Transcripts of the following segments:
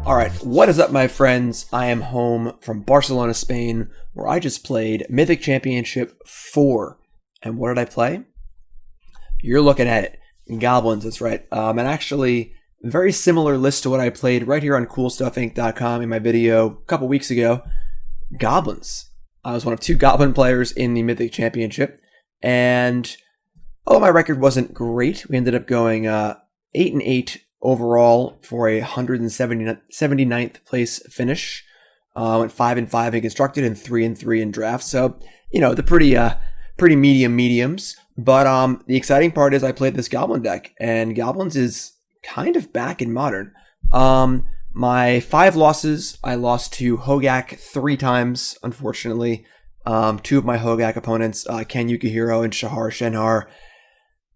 Alright, what is up my friends? I am home from Barcelona, Spain, where I just played Mythic Championship 4. And what did I play? You're looking at it. Goblins, that's right. And actually, very similar list to what I played right here on CoolStuffInc.com in my video a couple weeks ago. Goblins. I was one of 2 Goblin players in the Mythic Championship. And although my record wasn't great, we ended up going 8-8 overall for a 179th place finish. Went 5-5 in constructed and 3-3 in draft. So, you know, the pretty mediums. But the exciting part is I played this Goblin deck, and Goblins is kind of back in Modern. My 5 losses, I lost to Hogak 3 times, unfortunately. 2 of my Hogak opponents, Ken Yukihiro and Shahar Shenhar,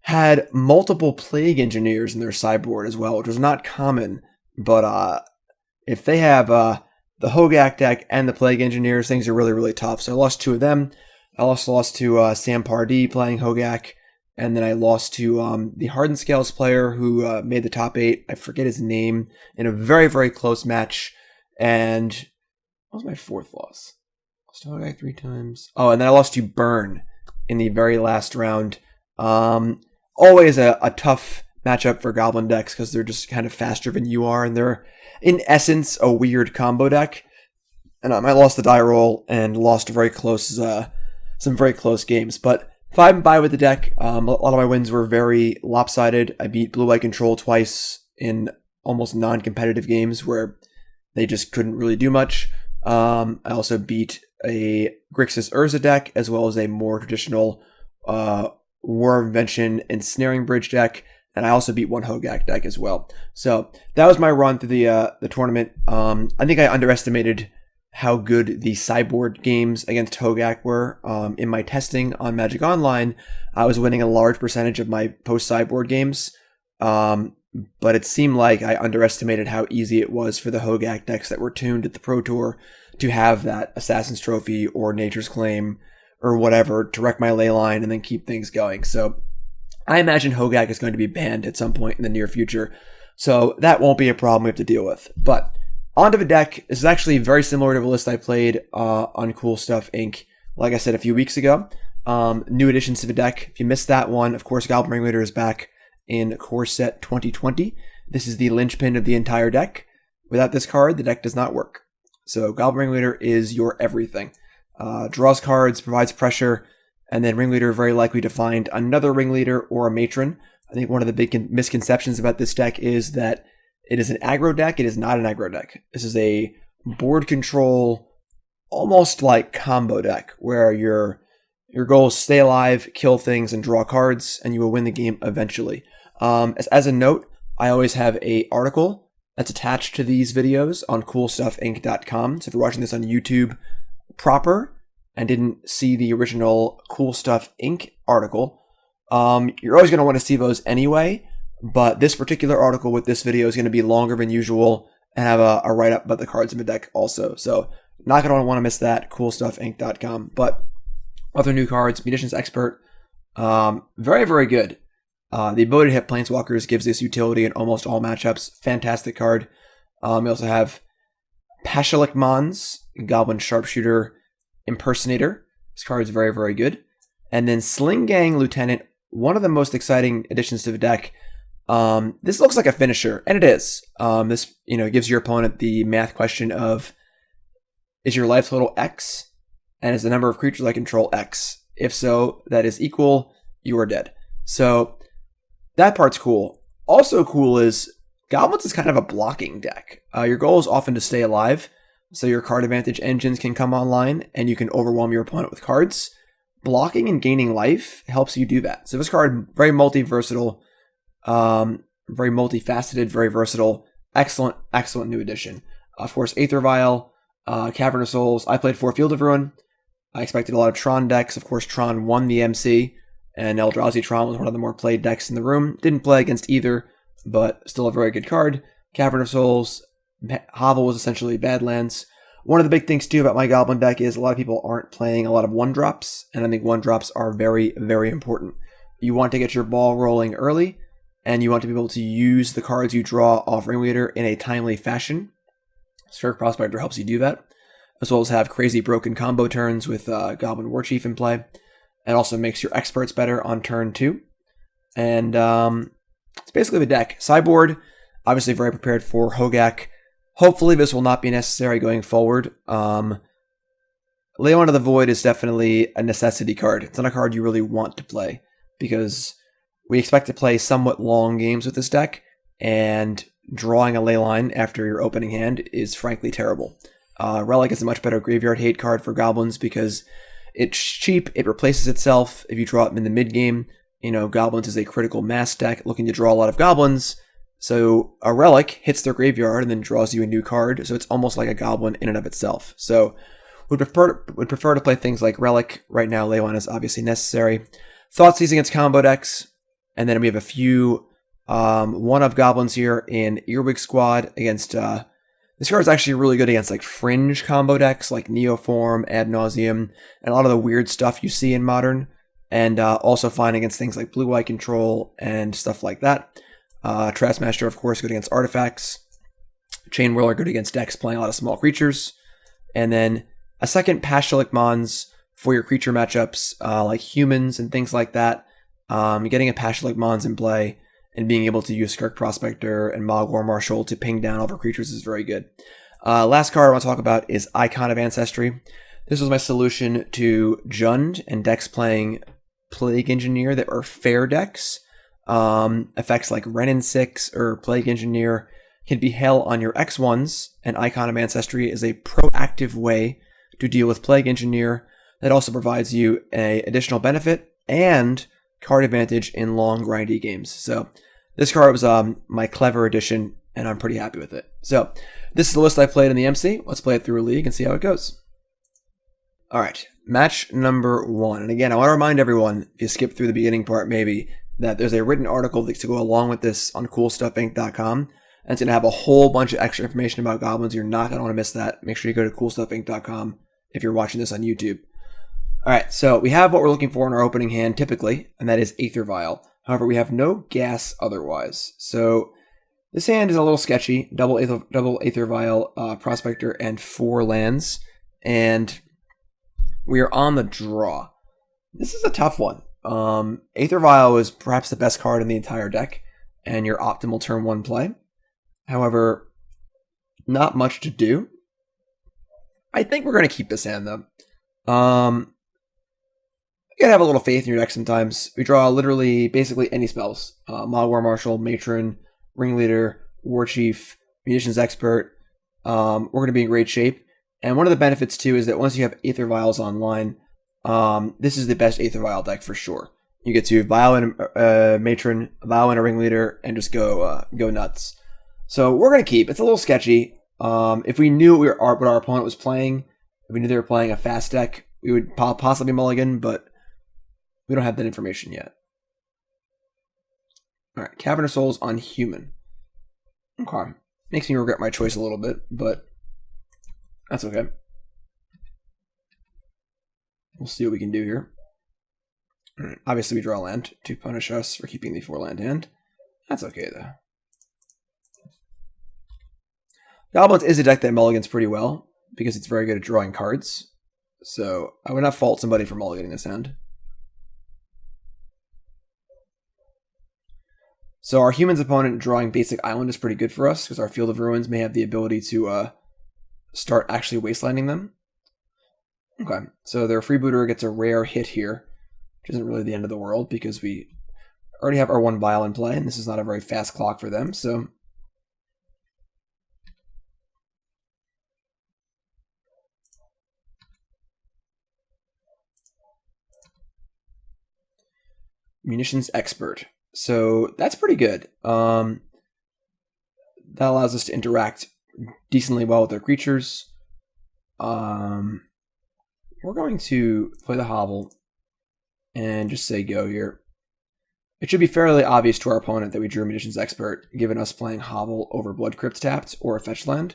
had multiple Plague Engineers in their sideboard as well, which was not common. But if they have the Hogak deck and the Plague Engineers, things are really, really tough. So I lost 2 of them. I also lost to Sam Pardee playing Hogak, and then I lost to the Hardened Scales player who made the top 8. I forget his name, in a very, very close match. And what was my 4th loss? I lost to Hogak 3 times. Oh, and then I lost to Burn in the very last round. Always a tough matchup for Goblin decks because they're just kind of faster than you are, and they're, in essence, a weird combo deck. And I lost the die roll and lost very close, some very close games. But 5-5 with the deck. A lot of my wins were very lopsided. I beat Blue Eye Control twice in almost non-competitive games where they just couldn't really do much. I also beat a Grixis Urza deck as well as a more traditional War of Invention and Snaring Bridge deck, and I also beat one Hogak deck as well. So that was my run through the tournament. I think I underestimated how good the sideboard games against Hogak were. In my testing on Magic Online, I was winning a large percentage of my post-sideboard games, but it seemed like I underestimated how easy it was for the Hogak decks that were tuned at the Pro Tour to have that Assassin's Trophy or Nature's Claim or whatever to wreck my Leyline and then keep things going. So I imagine Hogak is going to be banned at some point in the near future, so that won't be a problem we have to deal with. But onto the deck. This is actually very similar to the list I played on Cool Stuff Inc. Like I said a few weeks ago. New additions to the deck. If you missed that one, of course, Goblin Ringleader is back in Core Set 2020. This is the linchpin of the entire deck. Without this card, the deck does not work. So Goblin Ringleader is your everything. Draws cards, provides pressure, and then Ringleader very likely to find another Ringleader or a Matron. I think one of the big misconceptions about this deck is that it is an aggro deck. It is not an aggro deck. This is a board control, almost like combo deck, where your goal is stay alive, kill things, and draw cards, and you will win the game eventually. As a note, I always have an article that's attached to these videos on CoolStuffInc.com. So if you're watching this on YouTube proper and didn't see the original Cool Stuff Inc. article, you're always going to want to see those anyway. But this particular article with this video is going to be longer than usual and have a write-up about the cards in the deck also. So not going to want to miss that, CoolStuffInc.com. But other new cards, Munitions Expert, very, very good. The ability to hit Planeswalkers gives this utility in almost all matchups. Fantastic card. We also have Pashalik Mons, Goblin Sharpshooter Impersonator. This card is very, very good. And then Sling-Gang Lieutenant, one of the most exciting additions to the deck. This looks like a finisher, and it is. This, gives your opponent the math question of, is your life total X, and is the number of creatures I control X? If so, that is equal, you are dead. So that part's cool. Also cool is Goblins is kind of a blocking deck. Your goal is often to stay alive, so your card advantage engines can come online, and you can overwhelm your opponent with cards. Blocking and gaining life helps you do that. So this card, very multi-versatile, very multifaceted, very versatile, excellent new addition. Of course, Aether Vial, Cavern of Souls. I played 4 Field of Ruin. I expected a lot of Tron decks. Of course, Tron won the MC, and Eldrazi Tron was one of the more played decks in the room. Didn't play against either, but still a very good card. Cavern of Souls, Hovel was essentially Badlands. One of the big things too about my Goblin deck is a lot of people aren't playing a lot of 1-drops, and I think 1-drops are very, very important. You want to get your ball rolling early, and you want to be able to use the cards you draw off Ringleader in a timely fashion. Skirk Prospector helps you do that, as well as have crazy broken combo turns with Goblin Warchief in play. It also makes your experts better on turn 2. And it's basically the deck. Sideboard, obviously very prepared for Hogak. Hopefully this will not be necessary going forward. Leyline of the Void is definitely a necessity card. It's not a card you really want to play, because we expect to play somewhat long games with this deck, and drawing a Leyline after your opening hand is frankly terrible. Relic is a much better graveyard hate card for Goblins because it's cheap, it replaces itself if you draw it in the mid-game. You know, Goblins is a critical mass deck looking to draw a lot of Goblins, so a Relic hits their graveyard and then draws you a new card, so it's almost like a Goblin in and of itself. So would prefer to play things like Relic. Right now, Leyline is obviously necessary. Thoughtseize against combo decks, and then we have a few one-of Goblins here in Earwig Squad against... this card is actually really good against like fringe combo decks like Neoform, Ad Nauseam, and a lot of the weird stuff you see in Modern, and also fine against things like blue-eye control and stuff like that. Trashmaster, of course, good against artifacts. Chainwhirler, good against decks playing a lot of small creatures. And then a second Pashalik Mons for your creature matchups, like humans and things like that. Getting a Pashalik Mons in play and being able to use Skirk Prospector and Mogg War Marshal to ping down all of our creatures is very good. Last card I want to talk about is Icon of Ancestry. This was my solution to Jund and decks playing Plague Engineer that are fair decks. Effects like Renin 6 or Plague Engineer can be hell on your X1s, and Icon of Ancestry is a proactive way to deal with Plague Engineer that also provides you an additional benefit and card advantage in long grindy games. So this card was my clever addition, and I'm pretty happy with it. So this is the list I played in the MC. Let's play it through a league and see how it goes. All right, match number 1. And again, I want to remind everyone, if you skip through the beginning part maybe, that there's a written article to go along with this on CoolStuffInc.com. And it's going to have a whole bunch of extra information about Goblins. You're not going to want to miss that. Make sure you go to CoolStuffInc.com if you're watching this on YouTube. All right, so we have what we're looking for in our opening hand typically, and that is Aether Vial. However, we have no gas otherwise. So this hand is a little sketchy. Double Aether Vial, Prospector, and 4 lands. And we are on the draw. This is a tough one. Aether Vial is perhaps the best card in the entire deck, and your optimal turn 1 play. However, not much to do. I think we're going to keep this hand, though. You gotta have a little faith in your deck sometimes. We draw literally, basically any spells. Mogg War Marshal, Matron, Ringleader, Warchief, Munitions Expert. We're going to be in great shape. And one of the benefits, too, is that once you have Aether Vials online, this is the best Aether Vial deck for sure. You get to Vial and a Matron, Vial and a Ringleader, and just go nuts. So we're going to keep. It's a little sketchy. If we knew what our opponent was playing, if we knew they were playing a fast deck, we would possibly mulligan, but we don't have that information yet. All right, Cavern of Souls on human. Okay. Makes me regret my choice a little bit, but that's okay. We'll see what we can do here. All right. Obviously, we draw land to punish us for keeping the 4-land hand. That's okay, though. Goblins is a deck that mulligans pretty well, because it's very good at drawing cards. So I would not fault somebody for mulliganing this hand. So our human's opponent drawing basic island is pretty good for us, because our Field of Ruins may have the ability to start actually wastelanding them. Okay, so their freebooter gets a rare hit here, which isn't really the end of the world, because we already have our 1 Vial in play, and this is not a very fast clock for them, so... Munitions Expert. So that's pretty good. That allows us to interact decently well with our creatures. We're going to play the Hovel and just say go here. It should be fairly obvious to our opponent that we drew Munitions Expert, given us playing Hovel over Blood Crypt tapped or a fetch land.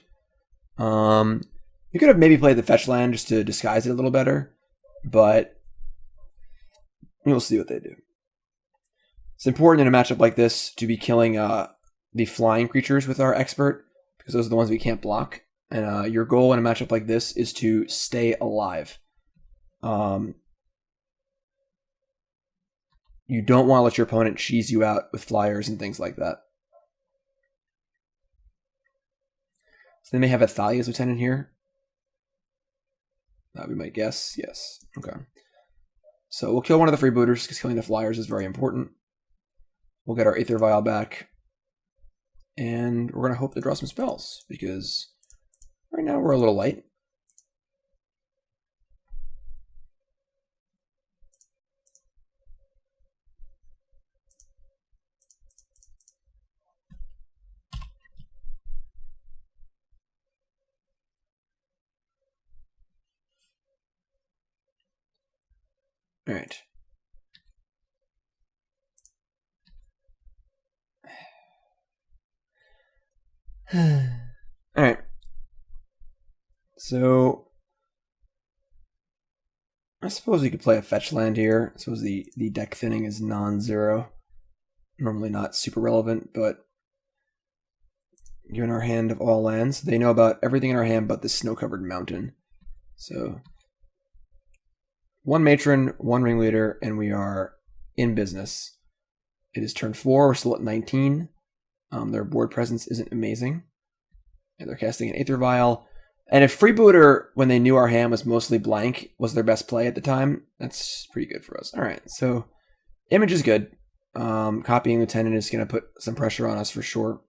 We could have maybe played the fetch land just to disguise it a little better, but we'll see what they do. It's important in a matchup like this to be killing the flying creatures with our expert, because those are the ones we can't block. And your goal in a matchup like this is to stay alive. You don't want to let your opponent cheese you out with flyers and things like that. So they may have a Thoughtseize Lieutenant here. That would be my guess. Yes. Okay. So we'll kill one of the freebooters because killing the flyers is very important. We'll get our Aether Vial back. And we're going to hope to draw some spells because right now we're a little light. All right. All right. So I suppose we could play a fetch land here. I suppose the deck thinning is non-zero. Normally not super relevant, but given our hand of all lands, they know about everything in our hand but this snow-covered mountain. So 1 Matron, 1 Ringleader, and we are in business. It is turn 4. We're still at 19. Their board presence isn't amazing. And they're casting an Aether Vial. And if Freebooter, when they knew our hand was mostly blank, was their best play at the time, that's pretty good for us. All right, so image is good. Copying Lieutenant is going to put some pressure on us for sure.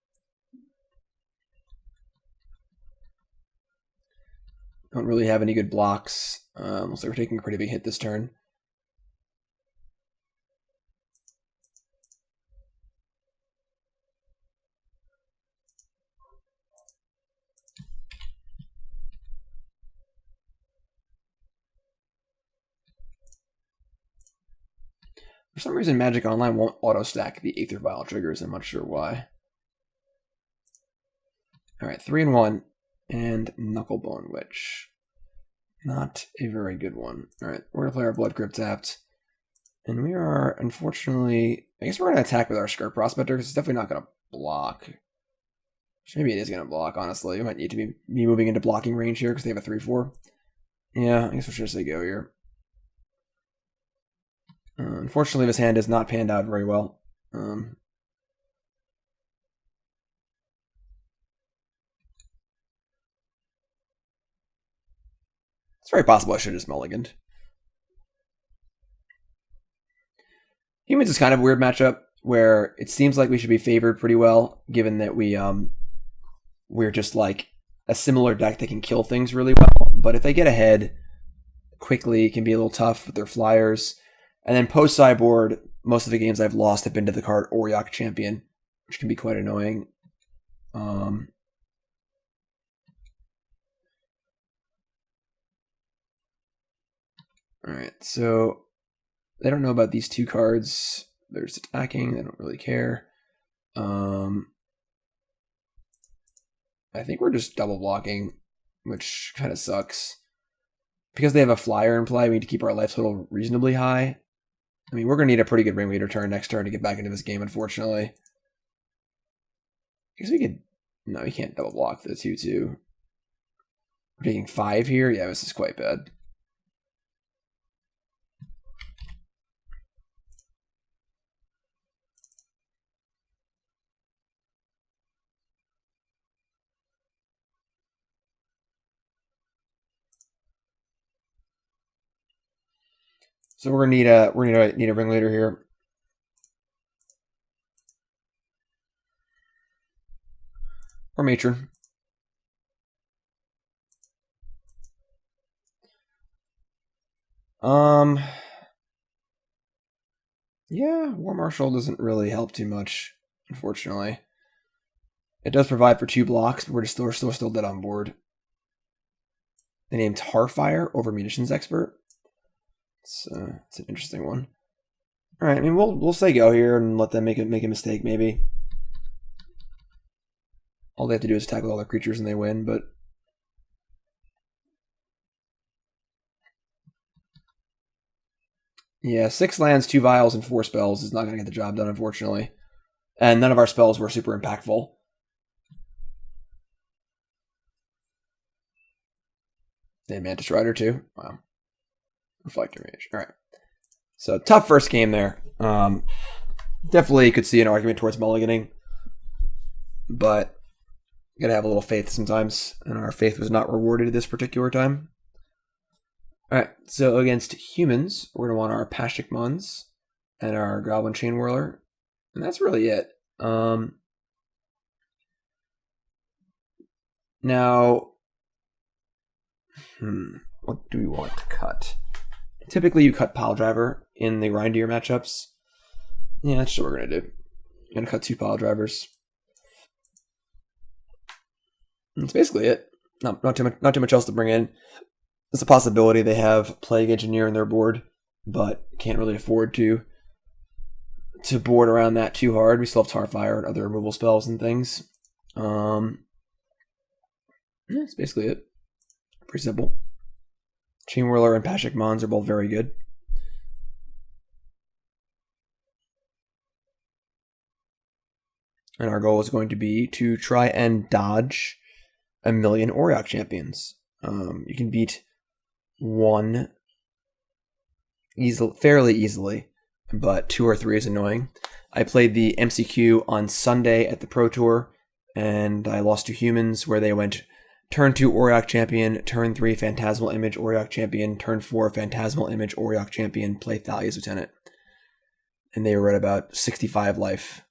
Don't really have any good blocks. Looks like we're taking a pretty big hit this turn. For some reason, Magic Online won't auto-stack the Aether Vial triggers. I'm not sure why. All right, 3 and 1, and Knucklebone Witch. Not a very good one. All right, we're going to play our Blood Crypt tapped. And we are, unfortunately, I guess we're going to attack with our Skirk Prospector, because it's definitely not going to block. Maybe it is going to block, honestly. We might need to be moving into blocking range here, because they have a 3-4. Yeah, I guess we should just say go here. Unfortunately, this hand has not panned out very well. It's very possible I should have just mulliganed. Humans is kind of a weird matchup where it seems like we should be favored pretty well, given that we're just like a similar deck that can kill things really well. But if they get ahead quickly, it can be a little tough with their flyers. And then post sideboard, most of the games I've lost have been to the card Auriok Champion, which can be quite annoying. Alright, so they don't know about these 2 cards. They're just attacking, they don't really care. I think we're just double blocking, which kind of sucks. Because they have a flyer in play, we need to keep our life total reasonably high. I mean, we're going to need a pretty good Ringleader turn next turn to get back into this game, unfortunately. I guess we could... No, we can't double block the 2-2. We're taking 5 here? Yeah, this is quite bad. So we're gonna need a Ringleader here. Or Matron. Yeah, War Marshal doesn't really help too much, unfortunately. It does provide for 2 blocks, but we're still dead on board. They named Tarfire over Munitions Expert. It's an interesting one. All right, I mean we'll say go here and let them make a mistake maybe. All they have to do is attack with all their creatures and they win, but yeah, 6 lands, 2 vials, and 4 spells is not going to get the job done, unfortunately. And none of our spells were super impactful. And Mantis Rider too. Wow. Reflector Mage. All right. So tough first game there. Definitely could see an argument towards mulliganing, but you gotta have a little faith sometimes, and our faith was not rewarded this particular time. All right. So against humans, we're gonna want our Pashalik Mons and our Goblin Chainwhirler, and that's really it. Now, what do we want to cut? Typically, you cut Piledriver in the grindier matchups. Yeah, that's what we're gonna do. I'm gonna cut 2 Piledrivers. That's basically it. Not too much else to bring in. There's a possibility they have Plague Engineer in their board, but can't really afford to board around that too hard. We still have Tarfire and other removal spells and things. Yeah, that's basically it. Pretty simple. Chainwhirler and Pashalik Mons are both very good. And our goal is going to be to try and dodge 1,000,000 Auriok champions. You can beat one fairly easily, but 2 or 3 is annoying. I played the MCQ on Sunday at the Pro Tour, and I lost to humans where they went turn 2 Auriok champion, turn 3 Phantasmal Image Auriok champion, turn 4 Phantasmal Image Auriok champion, play Thoughtseize Lieutenant. And they were at about 65 life.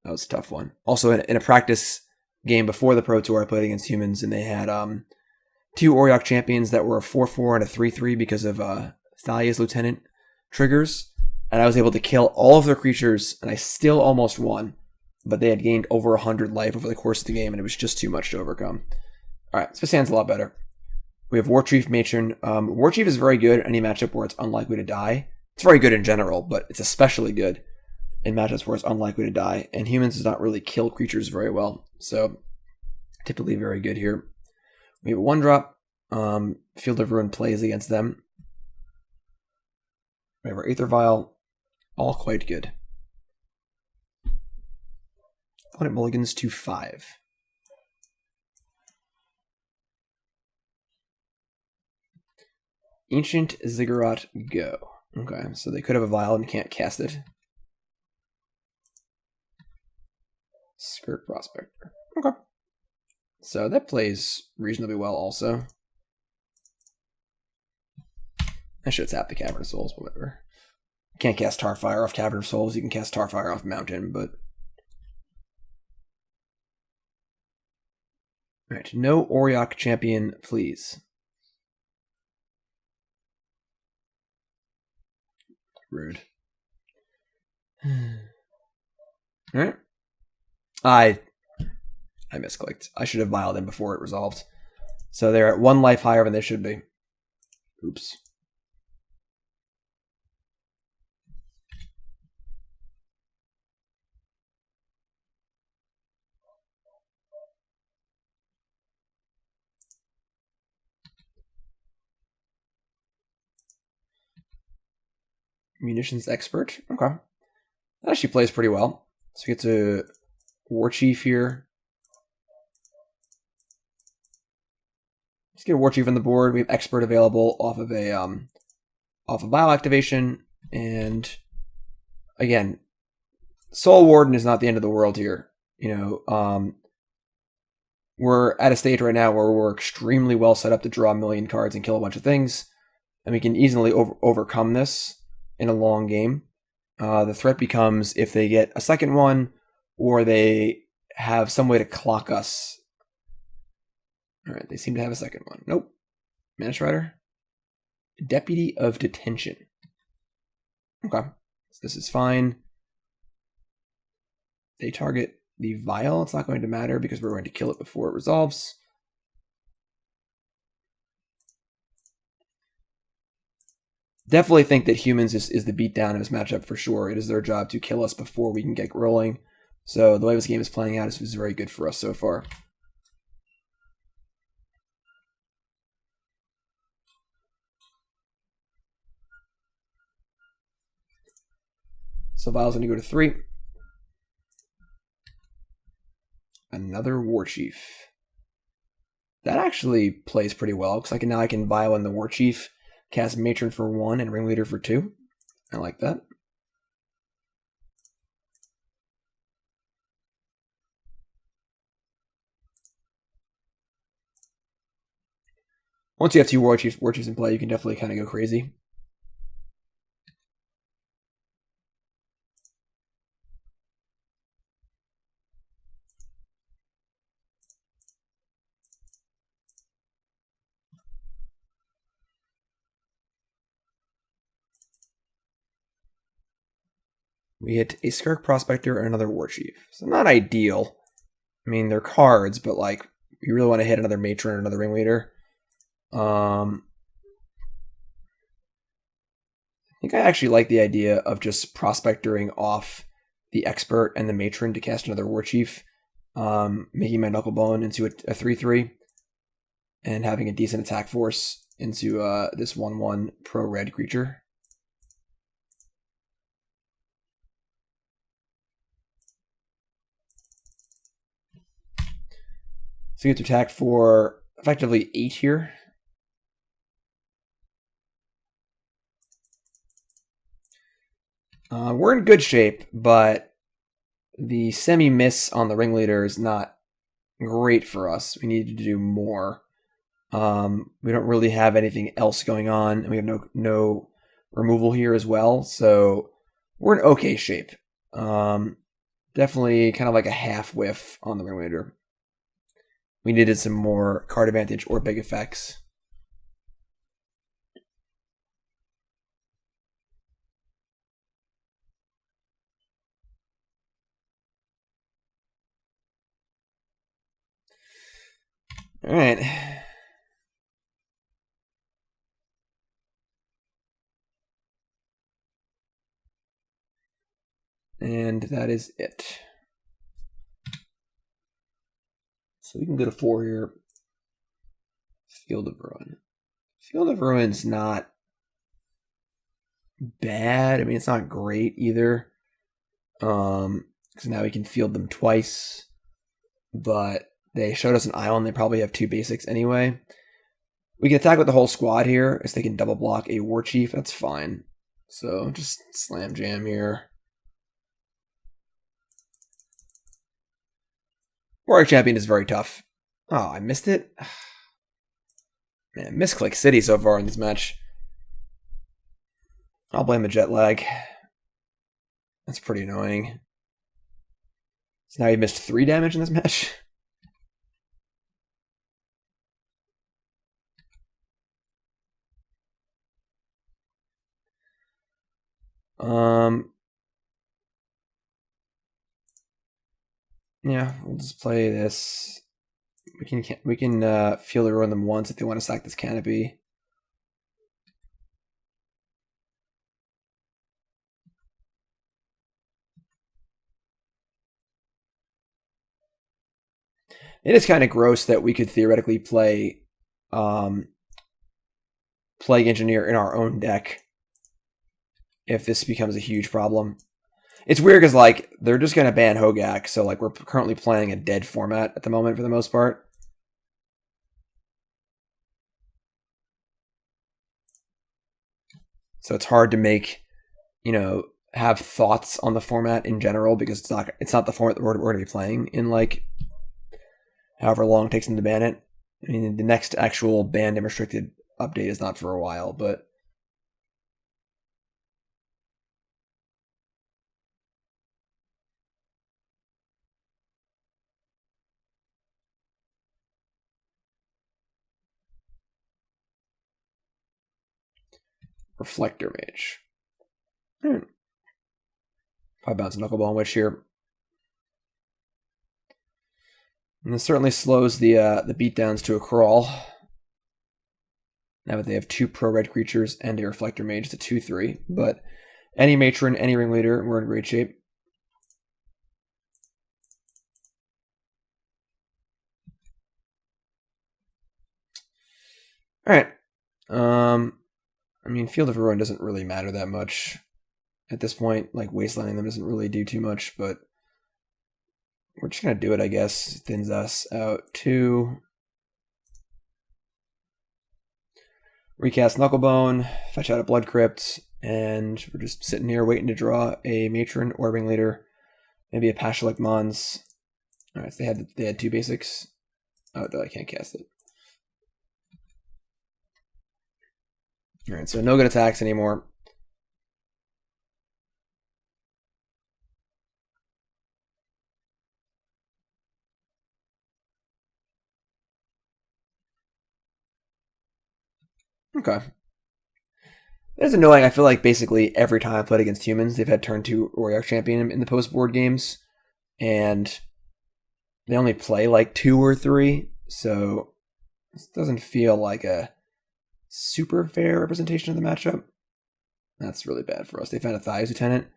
That was a tough one. Also, in a practice game before the Pro Tour, I played against humans, and they had 2 Auriok champions that were a 4/4 and a 3/3 because of Thoughtseize Lieutenant triggers. And I was able to kill all of their creatures, and I still almost won. But they had gained over 100 life over the course of the game, and it was just too much to overcome. All right, this hand's a lot better. We have Warchief Matron. Warchief is very good in any matchup where it's unlikely to die. It's very good in general, but it's especially good in matchups where it's unlikely to die. And humans does not really kill creatures very well, so typically very good here. We have a 1-drop. Field of Ruin plays against them. We have our Aether Vial. All quite good. Opponent mulligans to 5. Ancient Ziggurat, go. Okay, so they could have a Vial and can't cast it. Skirk Prospector. Okay. So that plays reasonably well also. I should tap the Cavern of Souls, but whatever. Can't cast Tarfire off Cavern of Souls. You can cast Tarfire off Mountain, but... Alright, no Auriok champion, please. Rude. Alright. I misclicked. I should have vialed them before it resolved. So they're at 1 life higher than they should be. Oops. Munitions Expert. Okay. That actually plays pretty well. So we get to Warchief here. Let's get a Warchief on the board. We have Expert available off of a Vial activation. And again, Soul Warden is not the end of the world here. You know, we're at a stage right now where we're extremely well set up to draw 1,000,000 cards and kill a bunch of things. And we can easily overcome this in a long game. The threat becomes if they get a second one or they have some way to clock us. All right, they seem to have a second one. Nope. Mantis Rider. Deputy of Detention. Okay, so this is fine. They target the Vial. It's not going to matter because we're going to kill it before it resolves. Definitely think that humans is the beatdown in this matchup for sure. It is their job to kill us before we can get rolling. So the way this game is playing out is very good for us so far. So Vial's going to go to 3. Another Warchief. That actually plays pretty well, because now I can Vial in the Warchief, cast Matron for 1 and Ringleader for 2. I like that. Once you have 2 Warchiefs in play, you can definitely kind of go crazy. We hit a Skirk Prospector and another Warchief. So not ideal. I mean, they're cards, but like, you really want to hit another Matron or another Ringleader. I think I actually like the idea of just prospectoring off the Expert and the Matron to cast another Warchief, making my Knucklebone into a 3/3, and having a decent attack force into this 1/1 pro-red creature. So you get to attack for effectively 8 here. We're in good shape, but the semi-miss on the Ringleader is not great for us. We need to do more. We don't really have anything else going on, and we have no removal here as well, so we're in okay shape. Definitely kind of like a half whiff on the Ringleader. We needed some more card advantage or big effects. All right. And that is it. So we can go to 4 here. Field of Ruin. Field of Ruin's not bad. I mean, it's not great either. Because now we can field them twice. But they showed us an island. They probably have 2 basics anyway. We can attack with the whole squad here, as they can double block a Warchief. That's fine. So just slam jam here. Warrior Champion is very tough. Oh, I missed it? Man, misclick City so far in this match. I'll blame the jet lag. That's pretty annoying. So now you missed 3 damage in this match? Yeah, we'll just play this. We can feel the ruin them once if they want to sack this canopy. It is kind of gross that we could theoretically play Plague Engineer in our own deck if this becomes a huge problem. It's weird because like they're just gonna ban Hogak, so like we're currently playing a dead format at the moment for the most part. So it's hard to make, have thoughts on the format in general because it's not the format that we're going to be playing in like however long it takes them to ban it. I mean, the next actual banned and restricted update is not for a while, but Reflector Mage. If I bounce a Knucklebone Witch here. And this certainly slows the beatdowns to a crawl. Now that they have 2 pro-red creatures and a Reflector Mage, it's a 2/3. But any Matron, any Ringleader, we're in great shape. Alright. I mean, Field of Ruin doesn't really matter that much at this point. Like, Wastelanding them doesn't really do too much, but we're just going to do it, I guess. Thins us out 2. recast Knucklebone, fetch out a Blood Crypt, and we're just sitting here waiting to draw a Matron or Ringleader, maybe a Pashalik Mons. Alright, so they had 2 basics. Oh, no, I can't cast it. Alright, so no good attacks anymore. Okay. It's annoying. I feel like basically every time I played against humans, they've had turn 2 Warrior Champion in the post-board games, and they only play like 2 or 3, so this doesn't feel like a super fair representation of the matchup. That's really bad for us. They found a Thoughtseize Lieutenant,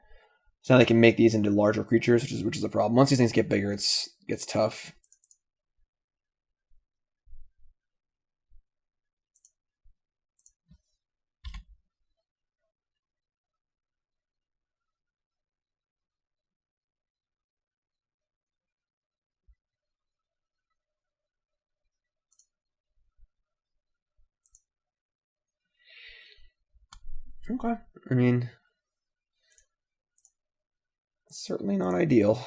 so now they can make these into larger creatures, which is a problem. Once these things get bigger, it gets tough. Okay. I mean, certainly not ideal.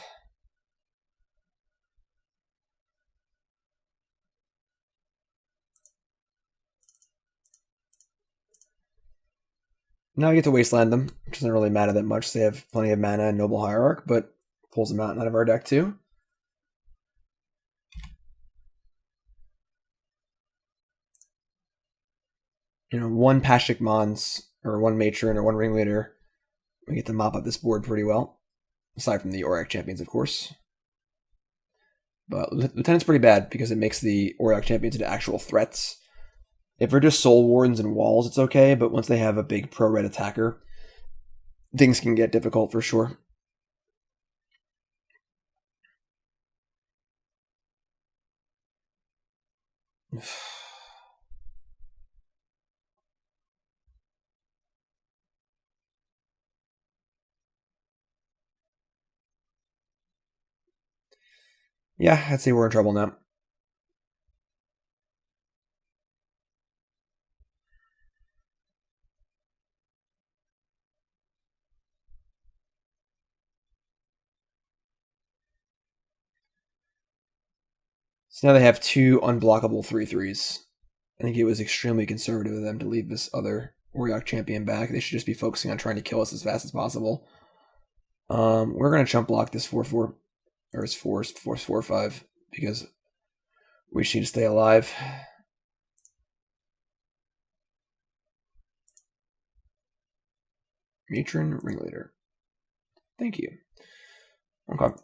Now I get to wasteland them, which doesn't really matter that much. They have plenty of mana and Noble Hierarch, but pulls them out of our deck too. You know, 1 Pashalik Mons, or 1 Matron, or 1 Ringleader, we get to mop up this board pretty well. Aside from the Auric champions, of course. But Lieutenant's pretty bad because it makes the Auric champions into actual threats. If they're just Soul Wardens and Walls, it's okay, but once they have a big pro-red attacker, things can get difficult for sure. Yeah, I'd say we're in trouble now. So now they have 2 unblockable 3/3s. I think it was extremely conservative of them to leave this other Auric champion back. They should just be focusing on trying to kill us as fast as possible. We're going to chump block this 4/4, or it's 4/5, because we just need to stay alive. Matron Ringleader. Thank you. Okay.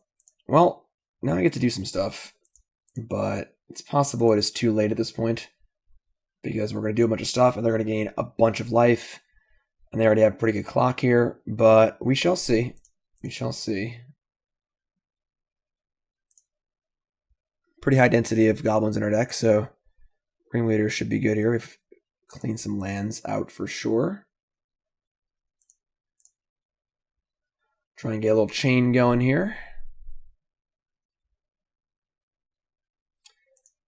Well, now I get to do some stuff, but it's possible it is too late at this point, because we're going to do a bunch of stuff, and they're going to gain a bunch of life, and they already have a pretty good clock here, but we shall see. We shall see. Pretty high density of goblins in our deck, so Ringleader should be good here. We've cleaned some lands out for sure. Try and get a little chain going here.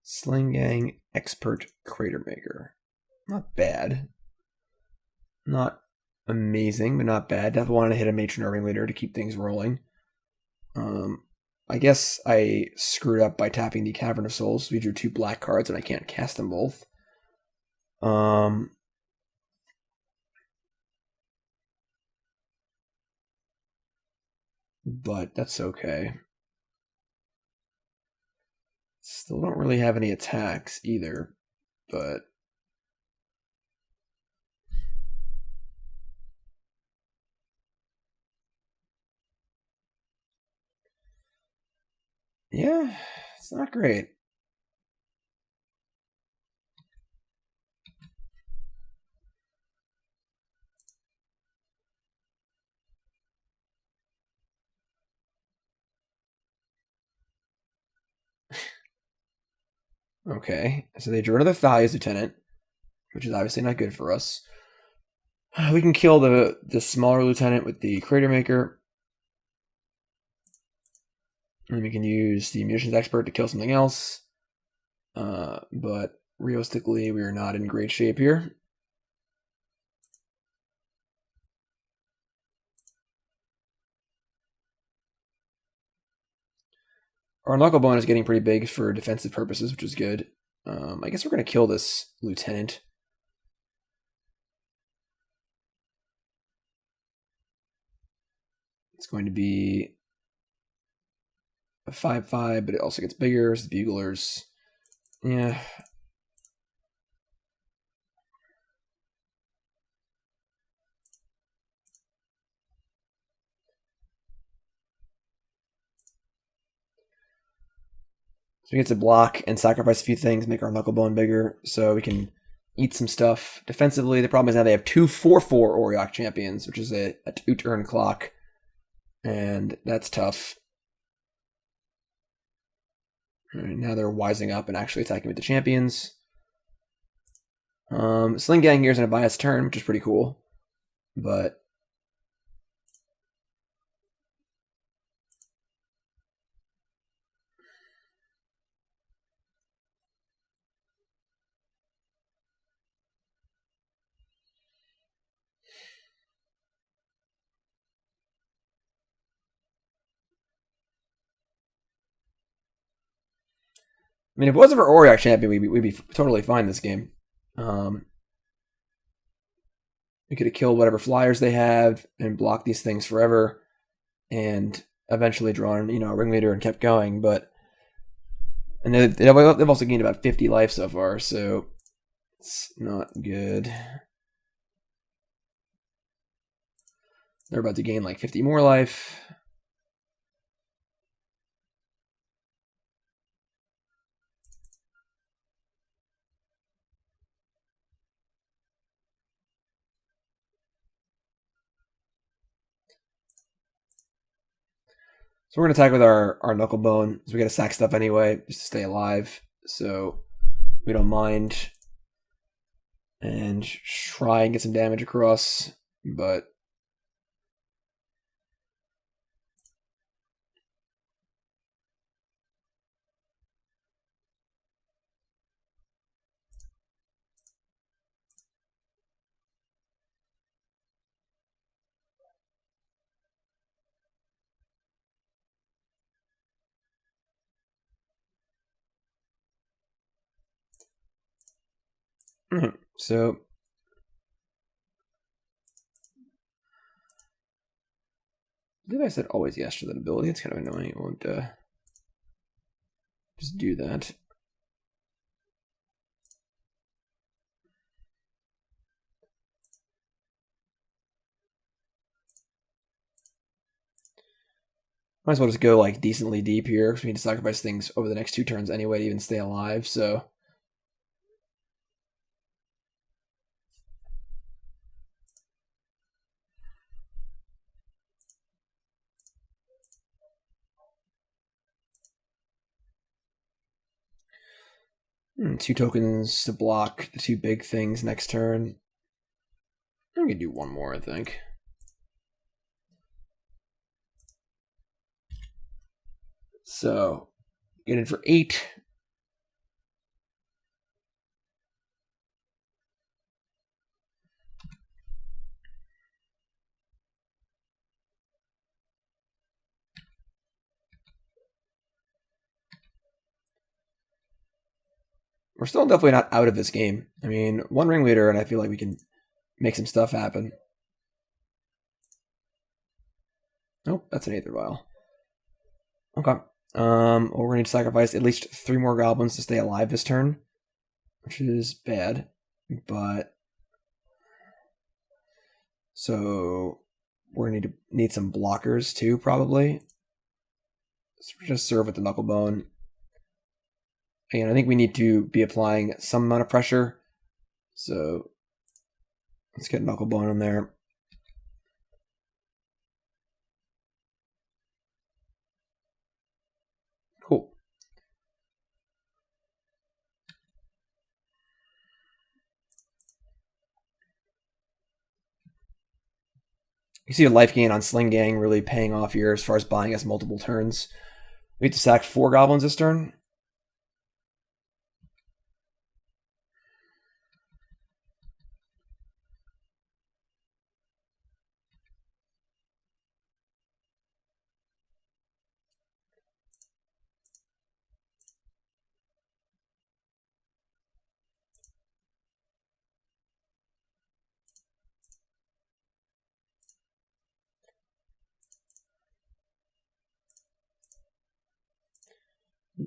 Sling-Gang Expert Cratermaker. Not bad. Not amazing, but not bad. Definitely wanted to hit a Matron or Ringleader to keep things rolling. I guess I screwed up by tapping the Cavern of Souls. We drew 2 black cards and I can't cast them both. But that's okay. Still don't really have any attacks either, but yeah, it's not great. Okay, so they drew another Thoughtseize Lieutenant, which is obviously not good for us. We can kill the smaller Lieutenant with the Cratermaker. And we can use the Munitions Expert to kill something else. But realistically, we are not in great shape here. Our Knucklebone is getting pretty big for defensive purposes, which is good. I guess we're going to kill this Lieutenant. It's going to be a 5/5, but it also gets bigger. So the Buglers. Yeah. So we get to block and sacrifice a few things, make our Knucklebone bigger, so we can eat some stuff. Defensively, the problem is now they have two 4/4 Auriok champions, which is a 2-turn clock. And that's tough. All right, now they're wising up and actually attacking with the champions. Sling-Gang here is going to buy us turn, which is pretty cool. But I mean, if it wasn't for Auriok champion, we'd be totally fine this game. We could have killed whatever flyers they have and blocked these things forever, and eventually drawn, a Ringleader and kept going. But they've also gained about 50 life so far, so it's not good. They're about to gain like 50 more life. So we're going to attack with our Knucklebone. So we got to sack stuff anyway, just to stay alive. So we don't mind. And try and get some damage across. But so I believe I said always yes to that ability. It's kind of annoying. It won't just do that. Might as well just go like decently deep here, because we need to sacrifice things over the next 2 turns anyway to even stay alive. So 2 tokens to block the 2 big things next turn. I'm gonna do 1 more, I think. So get in for 8. We're still definitely not out of this game. I mean, 1 Ringleader, and I feel like we can make some stuff happen. Nope, that's an Aether Vial. Okay. Well, we're going to sacrifice at least 3 more goblins to stay alive this turn, which is bad. But so we're going to need some blockers too, probably. So we're just serve with the Knucklebone. Again, I think we need to be applying some amount of pressure. So let's get Knucklebone in there. Cool. You see a life gain on Sling-Gang really paying off here as far as buying us multiple turns. We have to sack 4 goblins this turn.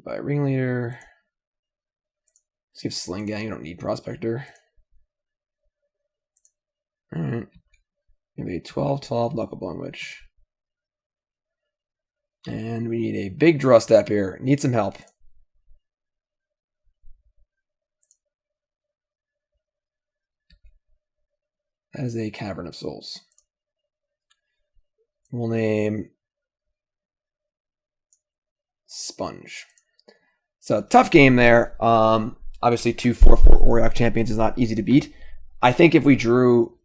By Ringleader. Let's give Sling-Gang. You don't need Prospector. Alright. Maybe 12-12 Knucklebone Witch. And we need a big draw step here. Need some help. That is a Cavern of Souls. We'll name Sponge. So tough game there. Obviously 2/4/4 Auriok champions is not easy to beat. I think if we drew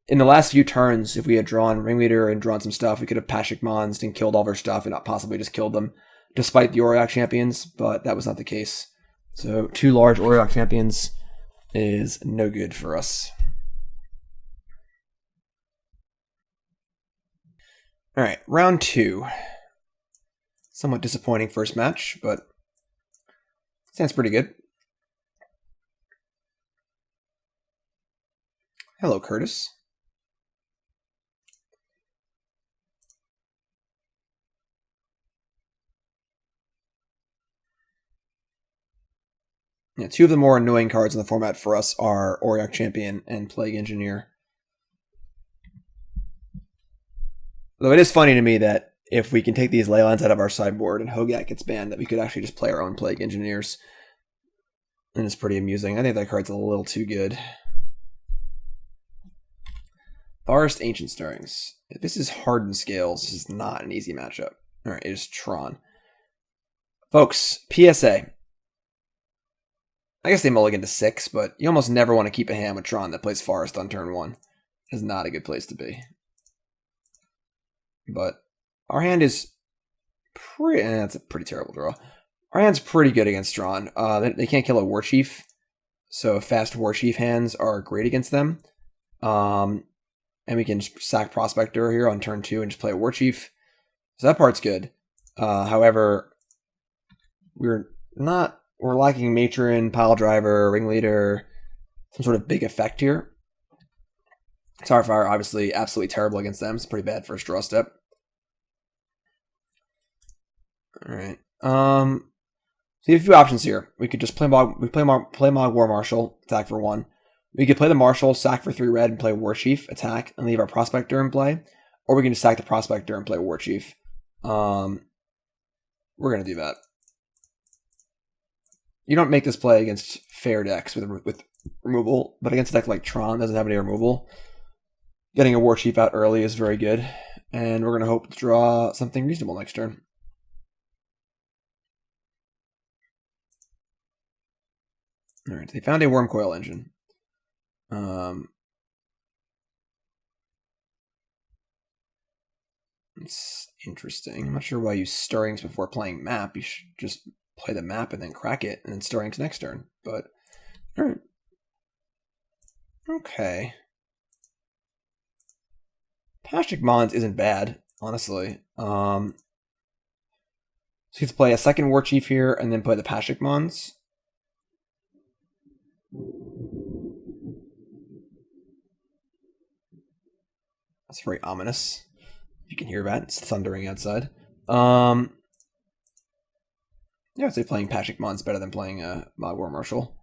in the last few turns, if we had drawn Ringleader and drawn some stuff, we could have Pashalik Mons and killed all their stuff and not possibly just killed them, despite the Auriok champions, but that was not the case. So 2 large Auriok champions is no good for us. All right, round 2. Somewhat disappointing first match, but sounds pretty good. Hello, Curtis. Yeah, 2 of the more annoying cards in the format for us are Auriok Champion and Plague Engineer. Though it is funny to me that if we can take these Leylines out of our sideboard and Hogak gets banned, that we could actually just play our own Plague Engineers. And it's pretty amusing. I think that card's a little too good. Forest Ancient Stirrings. If this is Hardened Scales, this is not an easy matchup. Alright, it is Tron. Folks, PSA. I guess they mulligan to 6, but you almost never want to keep a hand with Tron that plays Forest on turn 1. It's not a good place to be. But our hand is pretty... that's a pretty terrible draw. Our hand's pretty good against Tron. They can't kill a Warchief, so fast Warchief hands are great against them. And we can just sack Prospector here on turn 2 and just play a Warchief. So that part's good. However, we're lacking Matron, Piledriver, Ringleader, some sort of big effect here. Tarfire, obviously, absolutely terrible against them. It's a pretty bad first draw step. Alright. So you have a few options here. We could just play Mogg War Marshal, attack for 1. We could play the Marshal, sack for 3 red, and play Warchief, attack, and leave our Prospector in play. Or we can just sack the Prospector and play Warchief. We're going to do that. You don't make this play against fair decks with removal, but against a deck like Tron doesn't have any removal. Getting a Warchief out early is very good, and we're going to hope to draw something reasonable next turn. Alright, they found a Wormcoil Engine. It's interesting. I'm not sure why you Stirrings before playing Map. You should just play the Map and then crack it, and then Stirrings next turn. But, alright. Okay. Pashalik Mons isn't bad, honestly. So you have to play a second Warchief here, and then play the Pashalik Mons. That's very ominous. You can hear that. It's thundering outside. Yeah, I'd say playing Pashalik Mons better than playing Mogg War Marshal.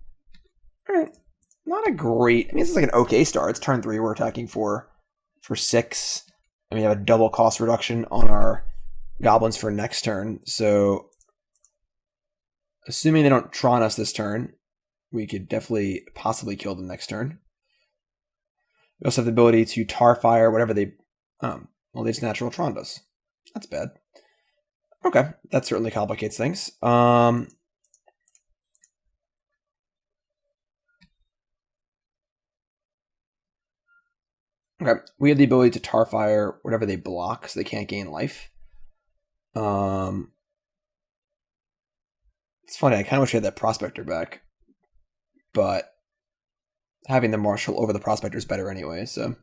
Alright. Not a great... I mean, this is like an okay start. It's turn 3. We're attacking for 6. And we have a double cost reduction on our Goblins for next turn. So, assuming they don't Tron us this turn, we could definitely possibly kill them next turn. We also have the ability to Tarfire whatever they... well, they just natural Tron us. That's bad. Okay, that certainly complicates things. Okay, we have the ability to Tarfire whatever they block, so they can't gain life. It's funny, I kind of wish I had that Prospector back. But having the Marshal over the Prospector is better anyway, so...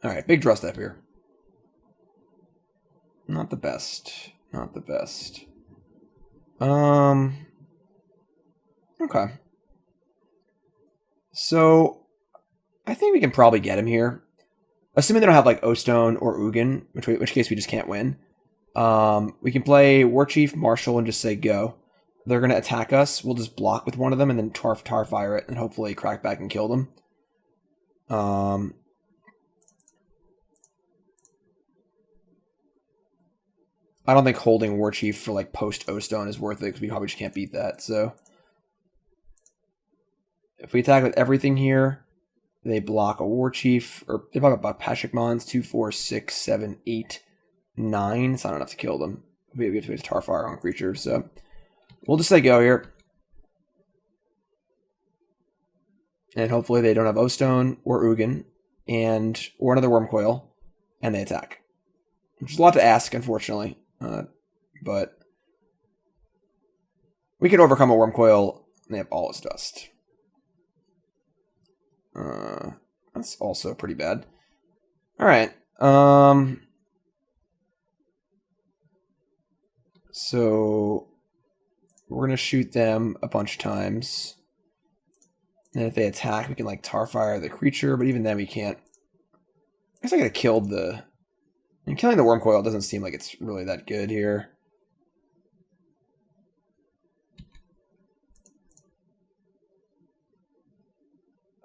Alright, big draw step here. Not the best. Not the best. Okay. So, I think we can probably get him here. Assuming they don't have, like, O-Stone or Ugin, which case we just can't win. We can play Warchief, Marshal, and just say go. They're going to attack us. We'll just block with one of them and then Tarfire it and hopefully crack back and kill them. I don't think holding Warchief for like post O-Stone is worth it because we probably just can't beat that. So if we attack with everything here, they block a Warchief, or they block a Pashalik Mons, 2, 4, 6, 7, 8, 9. It's not enough to kill them. We have to use Tarfire on creatures, so we'll just say go here. And hopefully they don't have O-Stone or Ugin or another Wormcoil, and they attack. Which is a lot to ask, unfortunately. But we can overcome a Wormcoil, and they have all its dust. That's also pretty bad. Alright. So we're going to shoot them a bunch of times. And if they attack, we can like Tarfire the creature, but even then we can't. I guess I gotta kill the... And killing the Wormcoil doesn't seem like it's really that good here.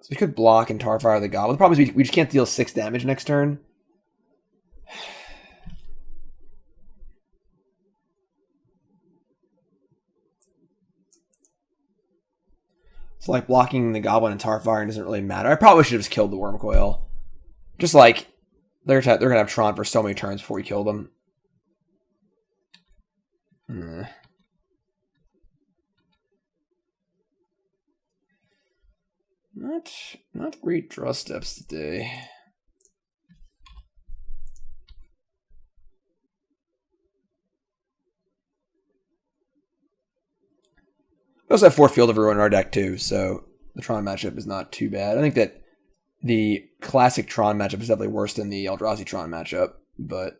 So we could block and Tarfire the Goblin. The problem is we just can't deal 6 damage next turn. So like blocking the Goblin and Tarfire doesn't really matter. I probably should have just killed the Wormcoil. Just like they're gonna have Tron for so many turns before we kill them. Not great draw steps today. We also have 4 Field of Ruin in our deck too, so the Tron matchup is not too bad. I think that the classic Tron matchup is definitely worse than the Eldrazi Tron matchup, but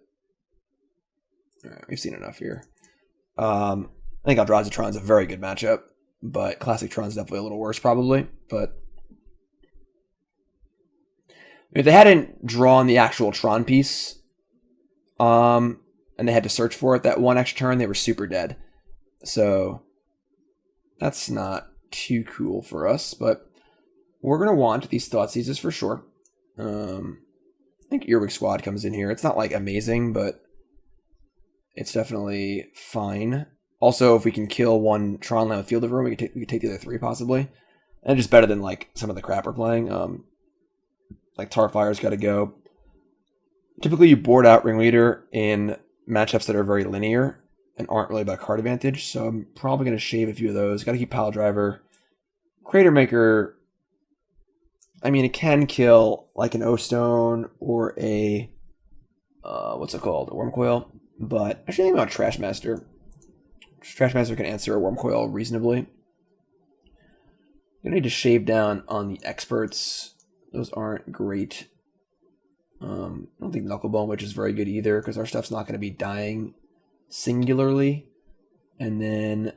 alright, we've seen enough here. I think Eldrazi Tron is a very good matchup, but classic Tron is definitely a little worse probably. But if they hadn't drawn the actual Tron piece, and they had to search for it that one extra turn, they were super dead. So that's not too cool for us, but we're going to want these Thoughtseizes for sure. I think Earwig Squad comes in here. It's not like amazing, but it's definitely fine. Also, if we can kill one Tron land with Field of Ruin, we can take the other 3 possibly. And just better than like some of the crap we're playing. Like Tarfire's got to go. Typically you board out Ringleader in matchups that are very linear and aren't really about card advantage, so I'm probably going to shave a few of those. Got to keep Piledriver. Cratermaker, I mean, it can kill like an O-Stone or a, what's it called, a Wormcoil, but I should think about Trashmaster. Trashmaster can answer a Wormcoil reasonably. You need to shave down on the experts. Those aren't great. I don't think Knucklebone Witch is very good either, because our stuff's not going to be dying singularly. And then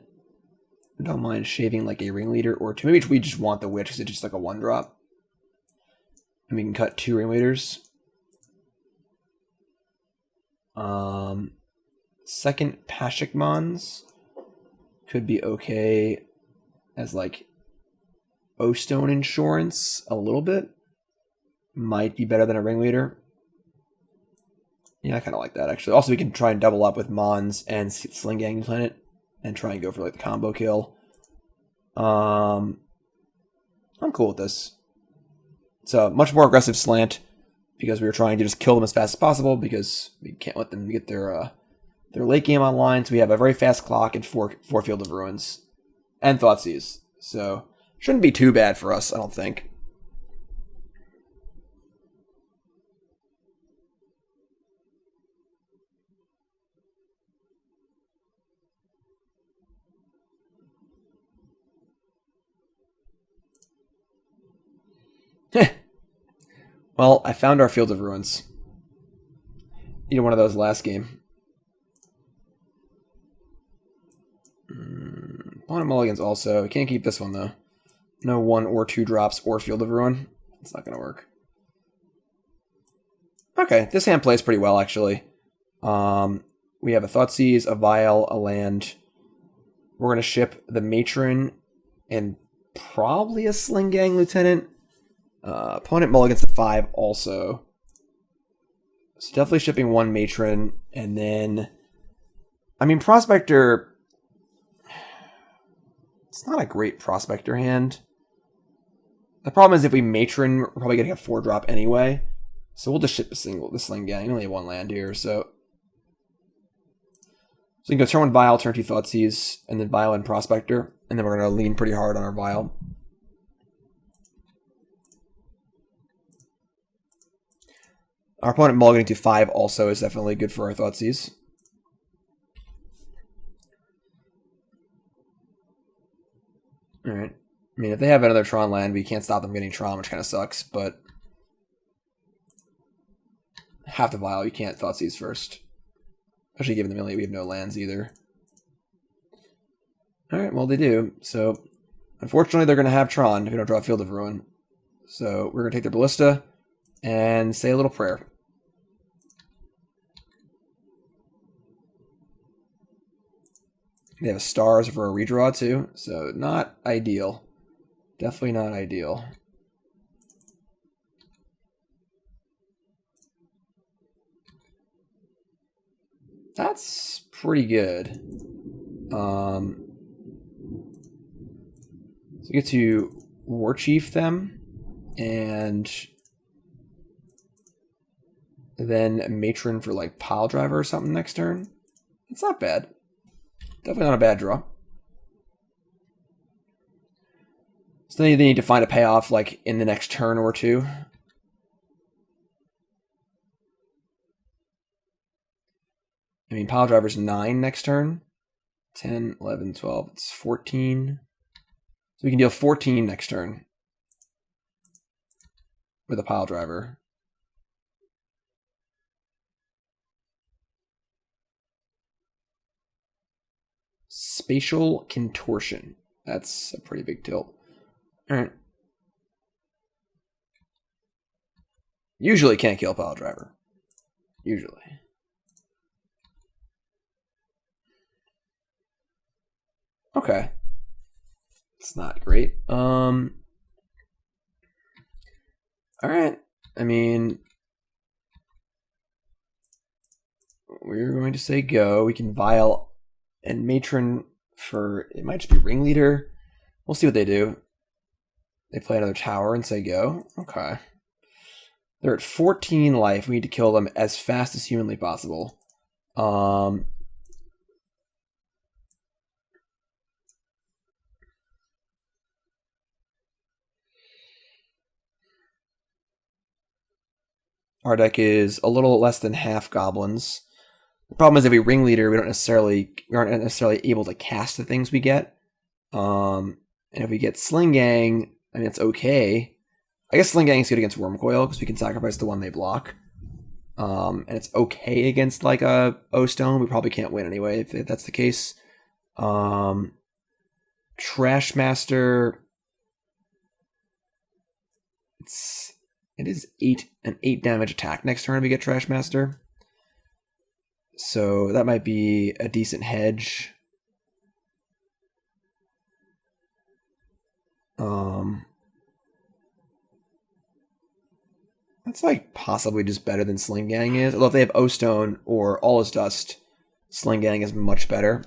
I don't mind shaving like a Ringleader or 2. Maybe we just want the Witch because it's just like a 1-drop. And we can cut 2 Ringleaders. Second Pashalik Mons could be okay as like O-Stone insurance a little bit. Might be better than a Ringleader. Yeah, I kind of like that, actually. Also, we can try and double up with Mons and Sling-Gang Lieutenant and try and go for, like, the combo kill. I'm cool with this. It's a much more aggressive slant because we were trying to just kill them as fast as possible because we can't let them get their late game online. So we have a very fast clock and 4 Field of Ruins and Thoughtseize. So, shouldn't be too bad for us, I don't think. Well, I found our Field of Ruins. Needed one of those last game. Opponent mulligans also. Can't keep this one, though. No 1 or 2 drops or Field of Ruin. It's not going to work. Okay, this hand plays pretty well, actually. We have a Thoughtseize, a Vial, a land. We're going to ship the Matron and probably a Sling-Gang Lieutenant. Opponent mulligans to 5 also. So definitely shipping 1 Matron. And then, I mean, Prospector, it's not a great Prospector hand. The problem is if we Matron, we're probably getting a 4-drop anyway. So we'll just ship the Sling-Gang. We only have 1 land here, so you can go turn 1 Vial, turn 2 Thoughtseize, and then Vial and Prospector. And then we're going to lean pretty hard on our Vial. Our opponent mulliganing to 5 also is definitely good for our Thoughtseize. Alright. I mean, if they have another Tron land, we can't stop them getting Tron, which kind of sucks, but half the Vial, you can't Thoughtseize first. Especially given the melee, we have no lands either. Alright, well they do. So, unfortunately they're going to have Tron if we don't draw a Field of Ruin. So, we're going to take their Ballista and say a little prayer. They have stars for a redraw too, so not ideal. Definitely not ideal. That's pretty good. So we get to Warchief them, and then Matron for like Piledriver or something next turn. It's not bad. Definitely not a bad draw. So they need to find a payoff like in the next turn or two. I mean, Piledriver's 9 next turn. 10, 11, 12, it's 14. So we can deal 14 next turn with a Piledriver. Spatial Contortion. That's a pretty big tilt. Alright. Usually can't kill Piledriver. Usually. Okay. It's not great. Alright. I mean, we're going to say go. We can Vial and Matron for, it might just be Ringleader. We'll see what they do. They play another tower and say go. Okay. They're at 14 life. We need to kill them as fast as humanly possible. Our deck is a little less than half Goblins. The problem is if we Ringleader, we aren't necessarily able to cast the things we get. And if we get Sling-Gang, I mean, it's okay. I guess Sling-Gang is good against Wormcoil because we can sacrifice the one they block. And it's okay against like a O-Stone. We probably can't win anyway if that's the case. Trashmaster. It is an 8 damage attack next turn if we get Trashmaster. So that might be a decent hedge. That's like possibly just better than Sling-Gang is. Although if they have O-Stone or All is Dust, Sling-Gang is much better.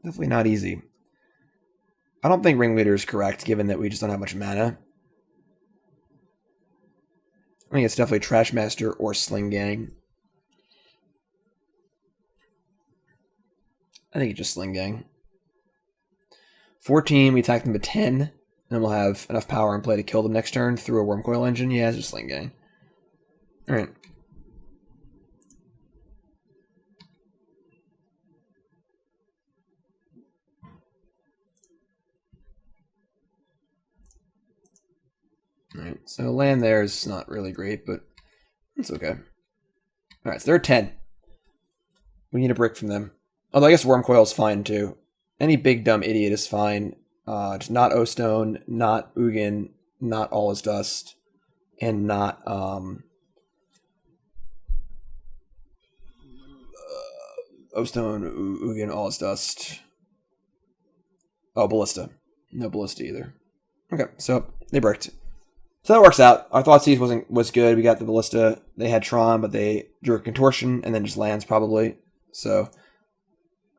Definitely not easy. I don't think Ringleader is correct, given that we just don't have much mana. I think it's definitely Trashmaster or Sling-Gang. I think it's just Sling-Gang. 14, we attack them to 10, and then we'll have enough power in play to kill them next turn through a Wormcoil engine. Yeah, it's just Sling-Gang. Alright. Alright, so land there is not really great, but it's okay. Alright, so they're 10. We need a brick from them. Although I guess Wormcoil is fine too. Any big dumb idiot is fine. Just not O-Stone, not Ugin, not All Is Dust, and not O-Stone, Ugin, All Is Dust. Oh, Ballista. No Ballista either. Okay, so they bricked. So that works out. Our Thoughtseize was good. We got the Ballista. They had Tron, but they drew a Contortion and then just lands probably. So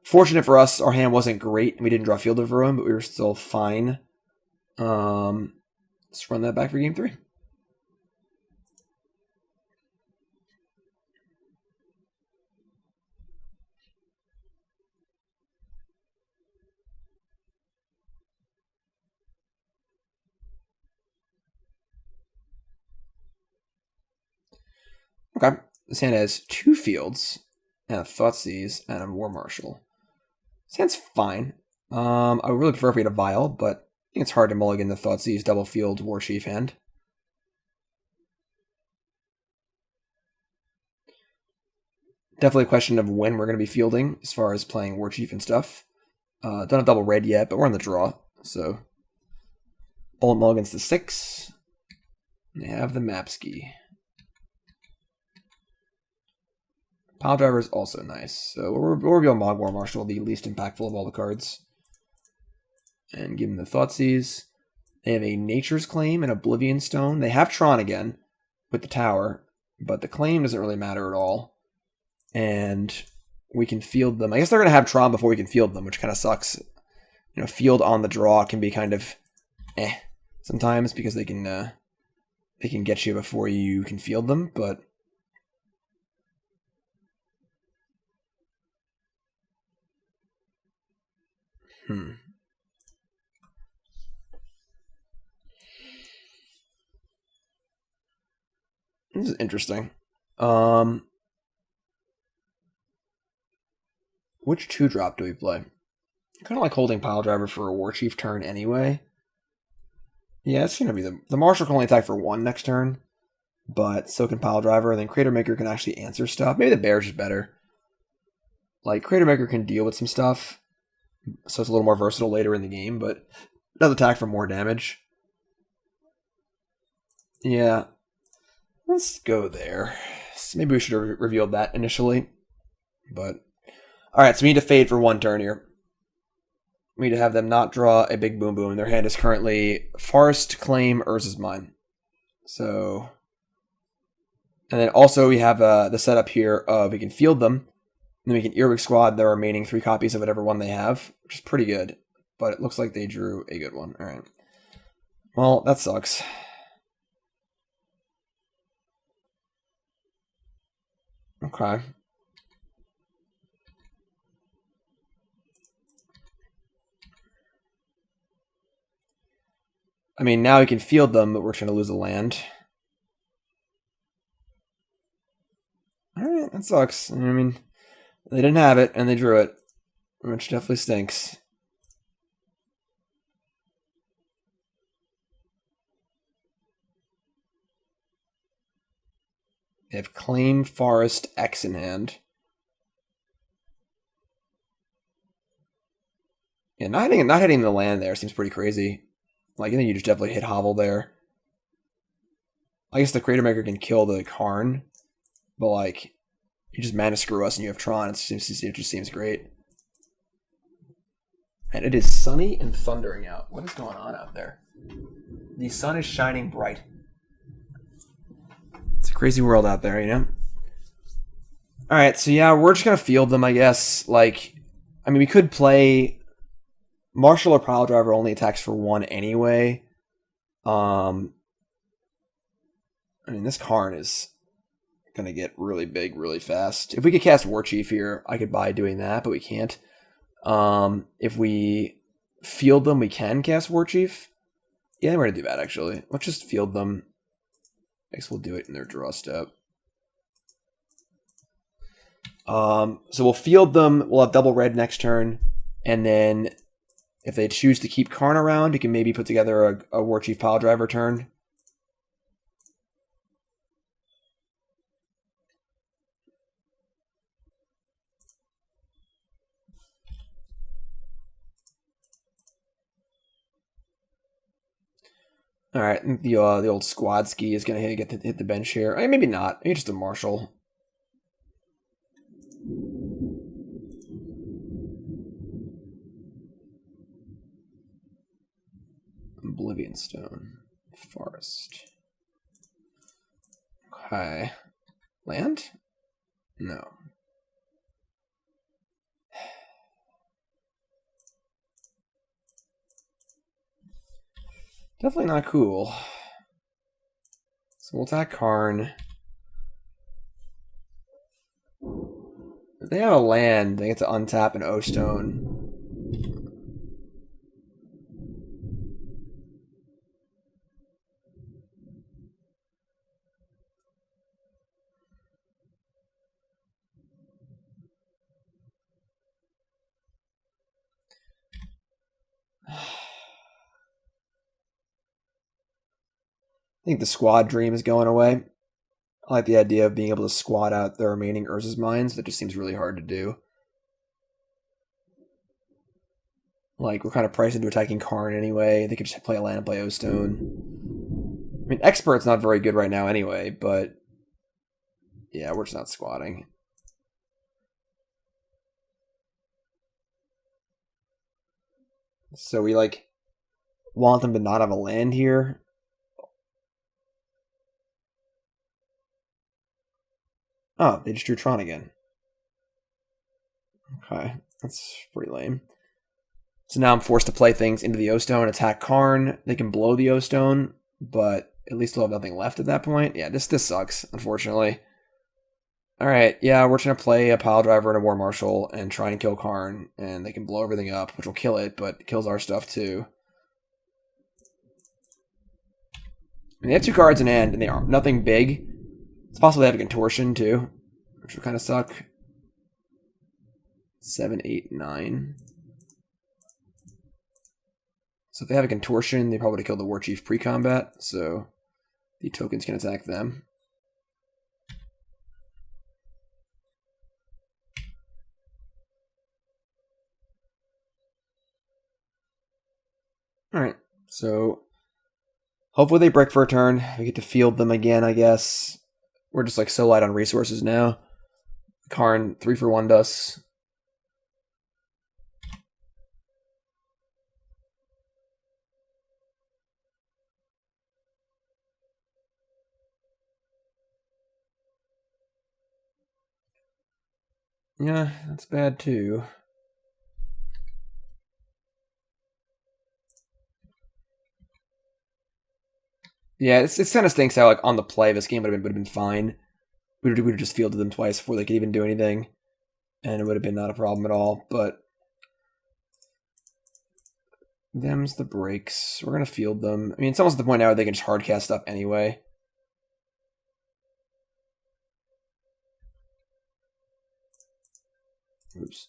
fortunate for us, our hand wasn't great. We didn't draw Field of Ruin, but we were still fine. Let's run that back for game 3. Okay, this hand has 2 fields and a Thoughtseize and a War Marshal. This hand's fine. I would really prefer if we had a Vial, but I think it's hard to mulligan the Thoughtseize double field Warchief hand. Definitely a question of when we're going to be fielding as far as playing Warchief and stuff. Don't have double red yet, but we're on the draw. So, Bullet mulligans to 6. They have the Mapski. Piledriver is also nice. So we'll reveal Mogg War Marshal, the least impactful of all the cards. And give him the Thoughtseize. They have a Nature's Claim and Oblivion Stone. They have Tron again with the tower, but the claim doesn't really matter at all. And we can field them. I guess they're going to have Tron before we can field them, which kind of sucks. You know, field on the draw can be kind of sometimes because they can get you before you can field them, but This is interesting. Which 2-drop do we play? I kind of like holding Piledriver for a Warchief turn anyway. Yeah, it's going to be the Marshal can only attack for 1 next turn, but so can Piledriver, and then Cratermaker can actually answer stuff. Maybe the Bear's is better. Like, Cratermaker can deal with some stuff, so it's a little more versatile later in the game, but it does attack for more damage. Yeah. Let's go there. So maybe we should have revealed that initially. But alright, so we need to fade for 1 turn here. We need to have them not draw a big boom boom. Their hand is currently Forest, Claim, Urza's Mine. So, and then also we have the setup here of we can field them. And then we can Earwig Squad their remaining 3 copies of whatever one they have, which is pretty good. But it looks like they drew a good one. Alright. Well, that sucks. Okay. I mean, now we can field them, but we're trying to lose a land. Alright, that sucks. I mean, they didn't have it, and they drew it, which definitely stinks. They have Claim, Forest, X in hand. Yeah, not hitting the land there seems pretty crazy. Like, I think you just definitely hit Hovel there. I guess the Cratermaker can kill the Karn, but like, you just mana screw us and you have Tron. It just seems great. And it is sunny and thundering out. What is going on out there? The sun is shining bright. It's a crazy world out there, you know? Alright, so yeah, we're just gonna field them, I guess. Like, I mean, we could play Marshal or Piledriver only attacks for 1 anyway. I mean, this Karn is gonna get really big really fast. If we could cast Warchief here, I could buy doing that, but we can't. If we field them, we can cast Warchief. Yeah, we're gonna do that actually. Let's just field them. I guess we'll do it in their draw step. So we'll field them. We'll have double red next turn, and then if they choose to keep Karn around, you can maybe put together a Warchief Piledriver turn. All right, the old squad ski is gonna hit the bench here. Maybe not. Maybe just a marshal. Oblivion Stone. Forest. Okay. Land? No. Definitely not cool. So we'll attack Karn. If they have a land, they get to untap an O-Stone. I think the squad dream is going away. I like the idea of being able to squad out the remaining Urza's mines. That just seems really hard to do. Like, we're kind of priced into attacking Karn anyway. They could just play a land and play O-Stone. I mean, Expert's not very good right now anyway, but yeah, we're just not squatting. So we, like, want them to not have a land here. Oh, they just drew Tron again. Okay, that's pretty lame. So now I'm forced to play things into the O-Stone, attack Karn. They can blow the O-Stone, but at least they'll have nothing left at that point. Yeah, this sucks, unfortunately. Alright, yeah, we're just going to play a Piledriver and a War Marshal and try and kill Karn, and they can blow everything up, which will kill it, but it kills our stuff too. I mean, they have 2 cards in hand, and they are nothing big. It's possible they have a Contortion too, which would kind of suck. 7, 8, 9. So if they have a Contortion, they probably would have killed the Warchief pre-combat, so the tokens can attack them. Alright, so hopefully they break for a turn. We get to field them again, I guess. We're just like so light on resources now. Karn 3-for-1 us. Yeah, that's bad too. Yeah, it kind of stinks how, like, on the play, this game would have been fine. We would have just fielded them twice before they could even do anything, and it would have been not a problem at all, but them's the breaks. We're going to field them. I mean, it's almost the point now where they can just hardcast stuff anyway. Oops.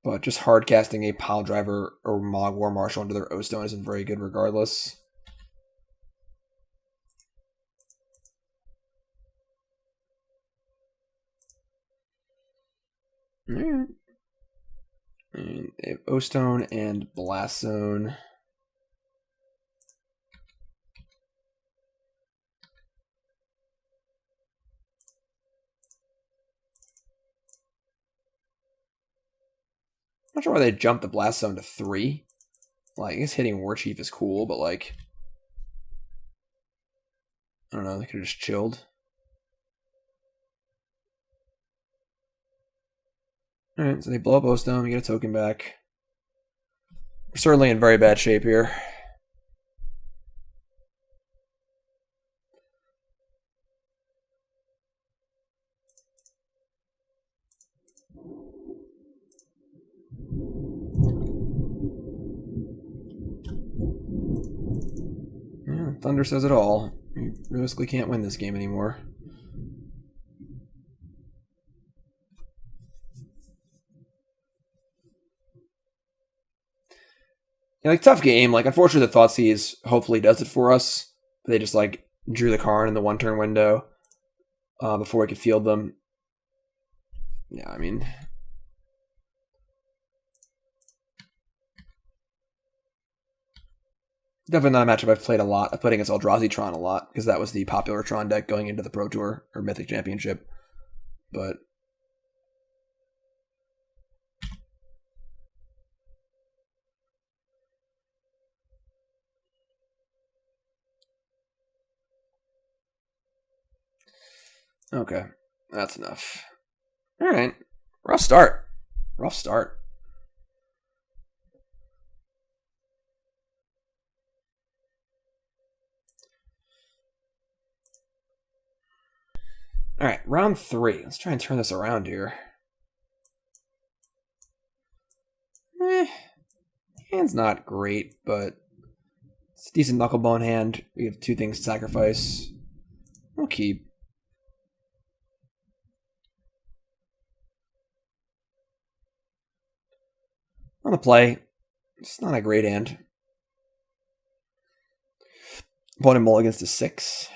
But just hardcasting a Piledriver or Mogg War Marshal into their O-Stone isn't very good regardless. Alright. And O-Stone and Blast Zone. I'm not sure why they jumped the Blast Zone to 3. Like, I guess hitting Warchief is cool, but like, I don't know, they could have just chilled. Alright, so they blow up O-Stone, we get a token back. We're certainly in very bad shape here. Yeah, Thunder says it all. We realistically can't win this game anymore. Yeah, like, tough game. Like, unfortunately, the Thoughtseize hopefully does it for us. They just, like, drew the Karn in the 1-turn window before we could field them. Yeah, I mean, Definitely not a matchup I've played a lot. I've played against Eldrazi Tron a lot because that was the popular Tron deck going into the Pro Tour or Mythic Championship. But okay, that's enough. All right, rough start. Rough start. All right, round 3. Let's try and turn this around here. Hand's not great, but it's a decent Knucklebone hand. We have 2 things to sacrifice. We'll keep. On the play, it's not a great hand. Opponent mulligans to 6.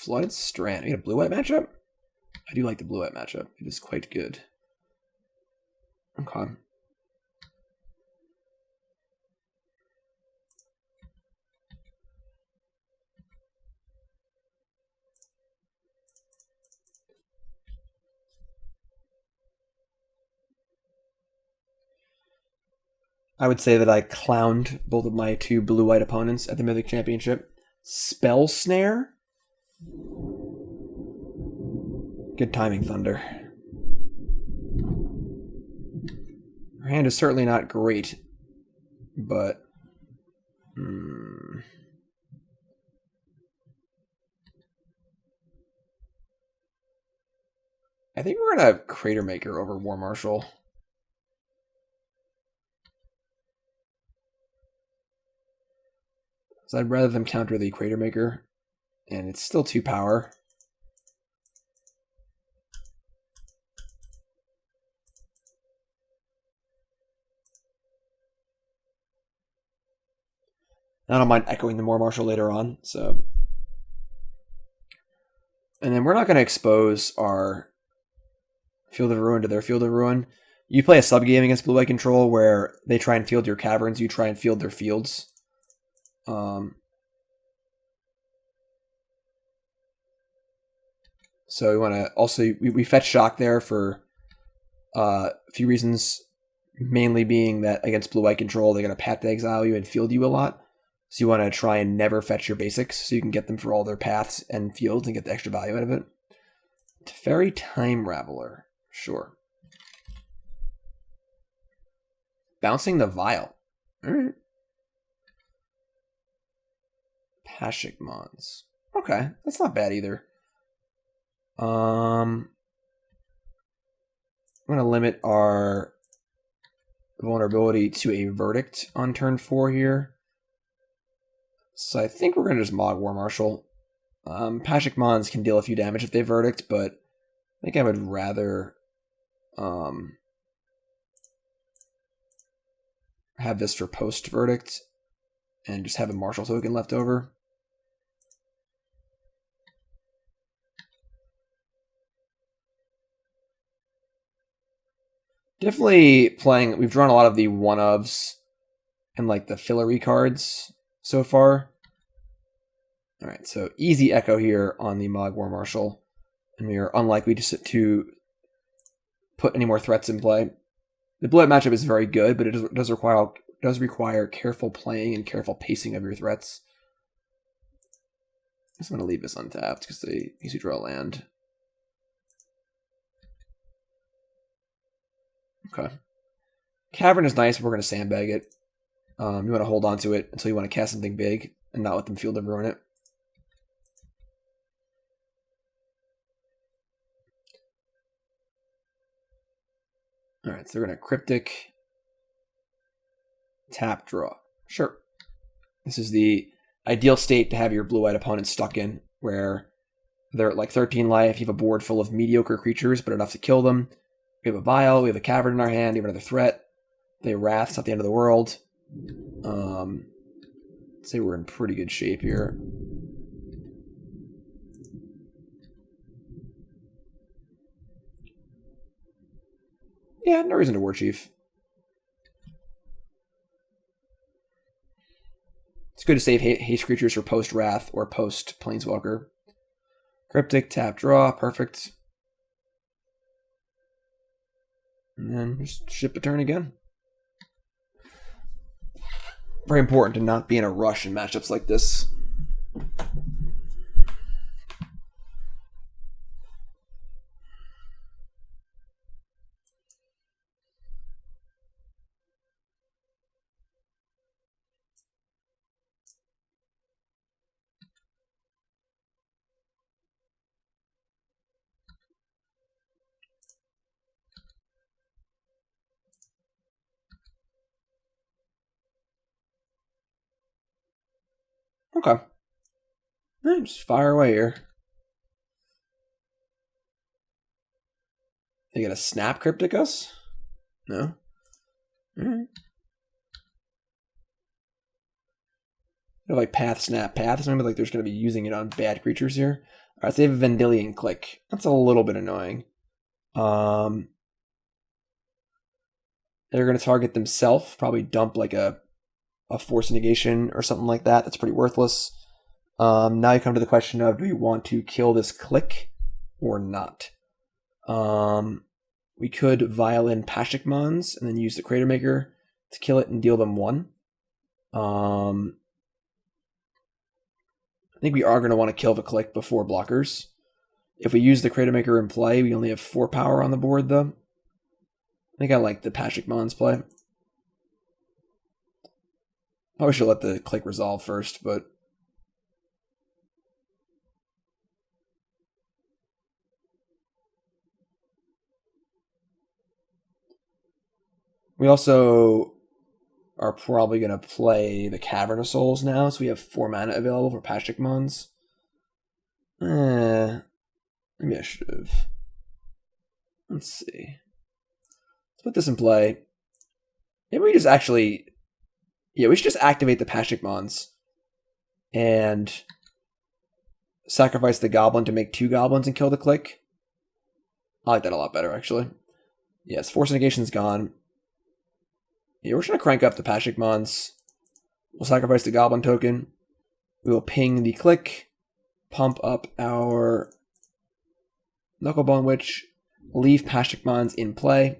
Flooded Strand. We got a blue-white matchup? I do like the blue-white matchup. It is quite good. Okay. I would say that I clowned both of my 2 blue-white opponents at the Mythic Championship. Spell Snare? Good timing, Thunder. Her hand is certainly not great, but I think we're gonna Cratermaker over War Marshal. So I'd rather them counter the Cratermaker, and it's still 2 power. I don't mind echoing the War Marshal later on, so. And then we're not going to expose our Field of Ruin to their Field of Ruin. You play a sub-game against Blue-White Control where they try and field your caverns, you try and field their fields. So we want to also, we fetch Shock there for a few reasons, mainly being that against Blue-White Control, they're going to Path to Exile you and field you a lot. So you want to try and never fetch your basics so you can get them for all their paths and fields and get the extra value out of it. Teferi Time Raveler. Sure. Bouncing the Vial. Alright. Pashalik Mons. Okay, that's not bad either. I'm going to limit our vulnerability to a Verdict on turn 4 here. So I think we're going to just Mogg War Marshal. Pashalik Mons can deal a few damage if they Verdict, but I think I would rather have this for post-Verdict and just have a Marshal token left over. Definitely playing, we've drawn a lot of the one-ofs and like the fillery cards so far. Alright, so easy echo here on the Mogg War Marshal. And we are unlikely to put any more threats in play. The blue-white matchup is very good, but it does require careful playing and careful pacing of your threats. I just want to leave this untapped because they usually draw land. Okay. Cavern is nice, but we're going to sandbag it. You want to hold on to it until you want to cast something big and not let them Field of Ruin it. Alright, so they're going to Cryptic, tap, draw. Sure. This is the ideal state to have your blue-white opponent stuck in where they're at like 13 life. You have a board full of mediocre creatures, but enough to kill them. We have a Vial, we have a Cavern in our hand, we have another threat. They Wrath's not the end of the world. I'd say we're in pretty good shape here. Yeah, no reason to Warchief. It's good to save haste creatures for post-Wrath or post-Planeswalker. Cryptic, tap, draw, perfect. And then just ship a turn again. Very important to not be in a rush in matchups like this. Okay. Just fire away here. They get a snap Cryptic us? No? Alright. Like Path, Snap, Path. Maybe like there's going to be using it on bad creatures here. Alright, so they have a Vendilion Click. That's a little bit annoying. They're going to target themselves. Probably dump like a Force Negation or something like that. That's pretty worthless. Now you come to the question of, do we want to kill this Click or not? We could Vial in Pashalik Mons and then use the Cratermaker to kill it and deal them 1. I think we are going to want to kill the Click before blockers. If we use the Cratermaker in play, we only have 4 power on the board, though. I think I like the Pashalik Mons play. Probably should let the Click resolve first, but... We also are probably going to play the Cavern of Souls now, so we have 4 mana available for Pashalik Mons. Maybe I should have. Let's see. Let's put this in play. Maybe we just actually... Yeah, we should just activate the Pashalik Mons and sacrifice the Goblin to make 2 Goblins and kill the Click. I like that a lot better, actually. Yes, Force Negation's gone. Yeah, we're just going to crank up the Pashalik Mons. We'll sacrifice the Goblin token. We will ping the Click, pump up our Knucklebone Witch, leave Pashalik Mons in play,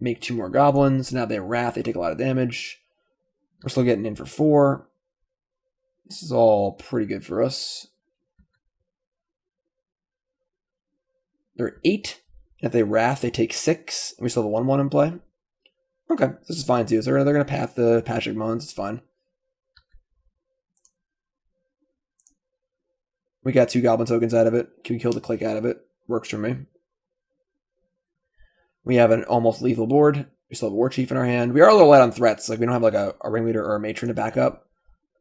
make 2 more Goblins. Now they Wrath, they take a lot of damage. We're still getting in for 4. This is all pretty good for us. They're 8. If they Wrath, they take 6. And we still have a 1-1 in play. Okay, this is fine too. So they're going to path the Pashalik Mons. It's fine. We got 2 Goblin tokens out of it. Can we kill the Click out of it? Works for me. We have an almost lethal board. We still have a Warchief in our hand. We are a little light on threats. Like we don't have like a Ringleader or a Matron to back up.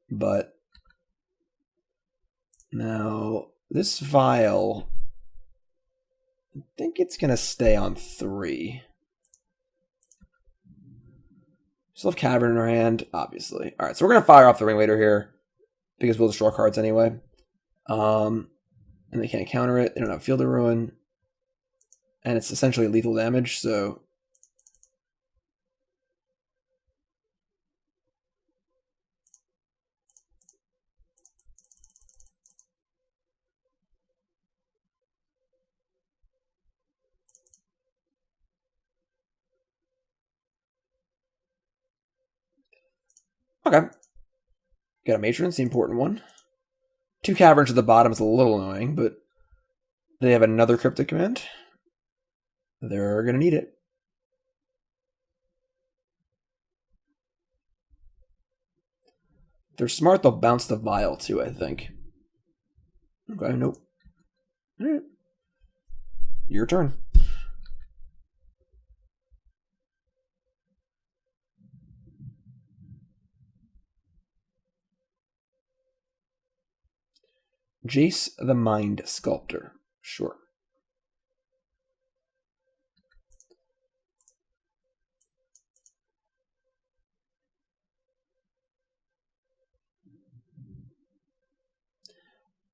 But now this Vial, I think it's going to stay on 3. Still have Cavern in our hand, obviously. Alright, so we're going to fire off the Ringleader here, because we'll destroy cards anyway. And they can't counter it. They don't have Field of Ruin. And it's essentially lethal damage, so... Okay. Got a Matron, it's the important one. 2 Caverns at the bottom is a little annoying, but they have another Cryptic command. They're going to need it. If they're smart, they'll bounce the Vial too, I think. Okay, nope. Alright. Your turn. Jace the Mind Sculptor. Sure.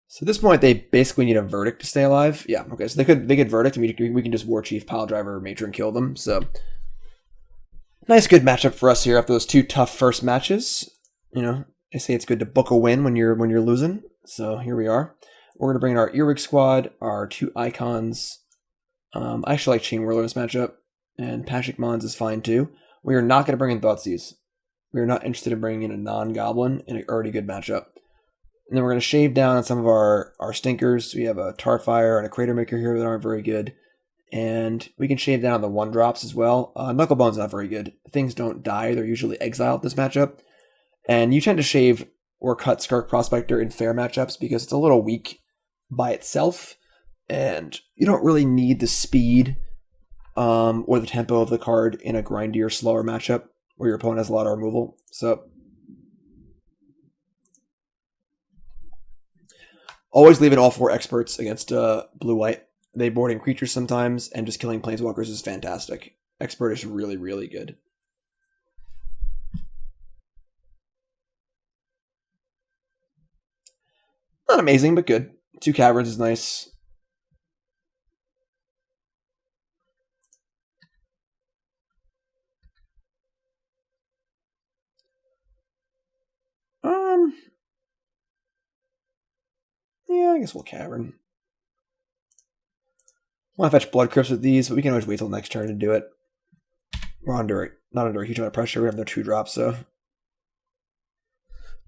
So at this point, they basically need a Verdict to stay alive. Yeah, okay. So they could Verdict, and we can just Warchief, Piledriver, Matron, kill them. So nice, good matchup for us here after those two tough first matches. You know, they say it's good to book a win when you're losing. So here we are. We're gonna bring in our Earwig Squad, our two icons. I actually like Chainwhirler in this matchup, and Pashalik Mons is fine too. We are not gonna bring in Thoughtseize. We are not interested in bringing in a non-goblin in an already good matchup. And then we're going to shave down on some of our stinkers. We have a Tarfire and a Cratermaker here that aren't very good. And we can shave down on the 1-drops as well. Knucklebone's not very good. Things don't die. They're usually exiled this matchup. And you tend to shave or cut Skirk Prospector in fair matchups because it's a little weak by itself. And you don't really need the speed or the tempo of the card in a grindier, slower matchup where your opponent has a lot of removal. So always leaving all 4 experts against blue-white. They board in creatures sometimes, and just killing planeswalkers is fantastic. Expert is really, really good. Not amazing, but good. 2 caverns is nice. Yeah, I guess we'll cavern. Want to fetch Blood Crypts with these, but we can always wait till next turn to do it. We're not under a huge amount of pressure. We have no 2-drops, so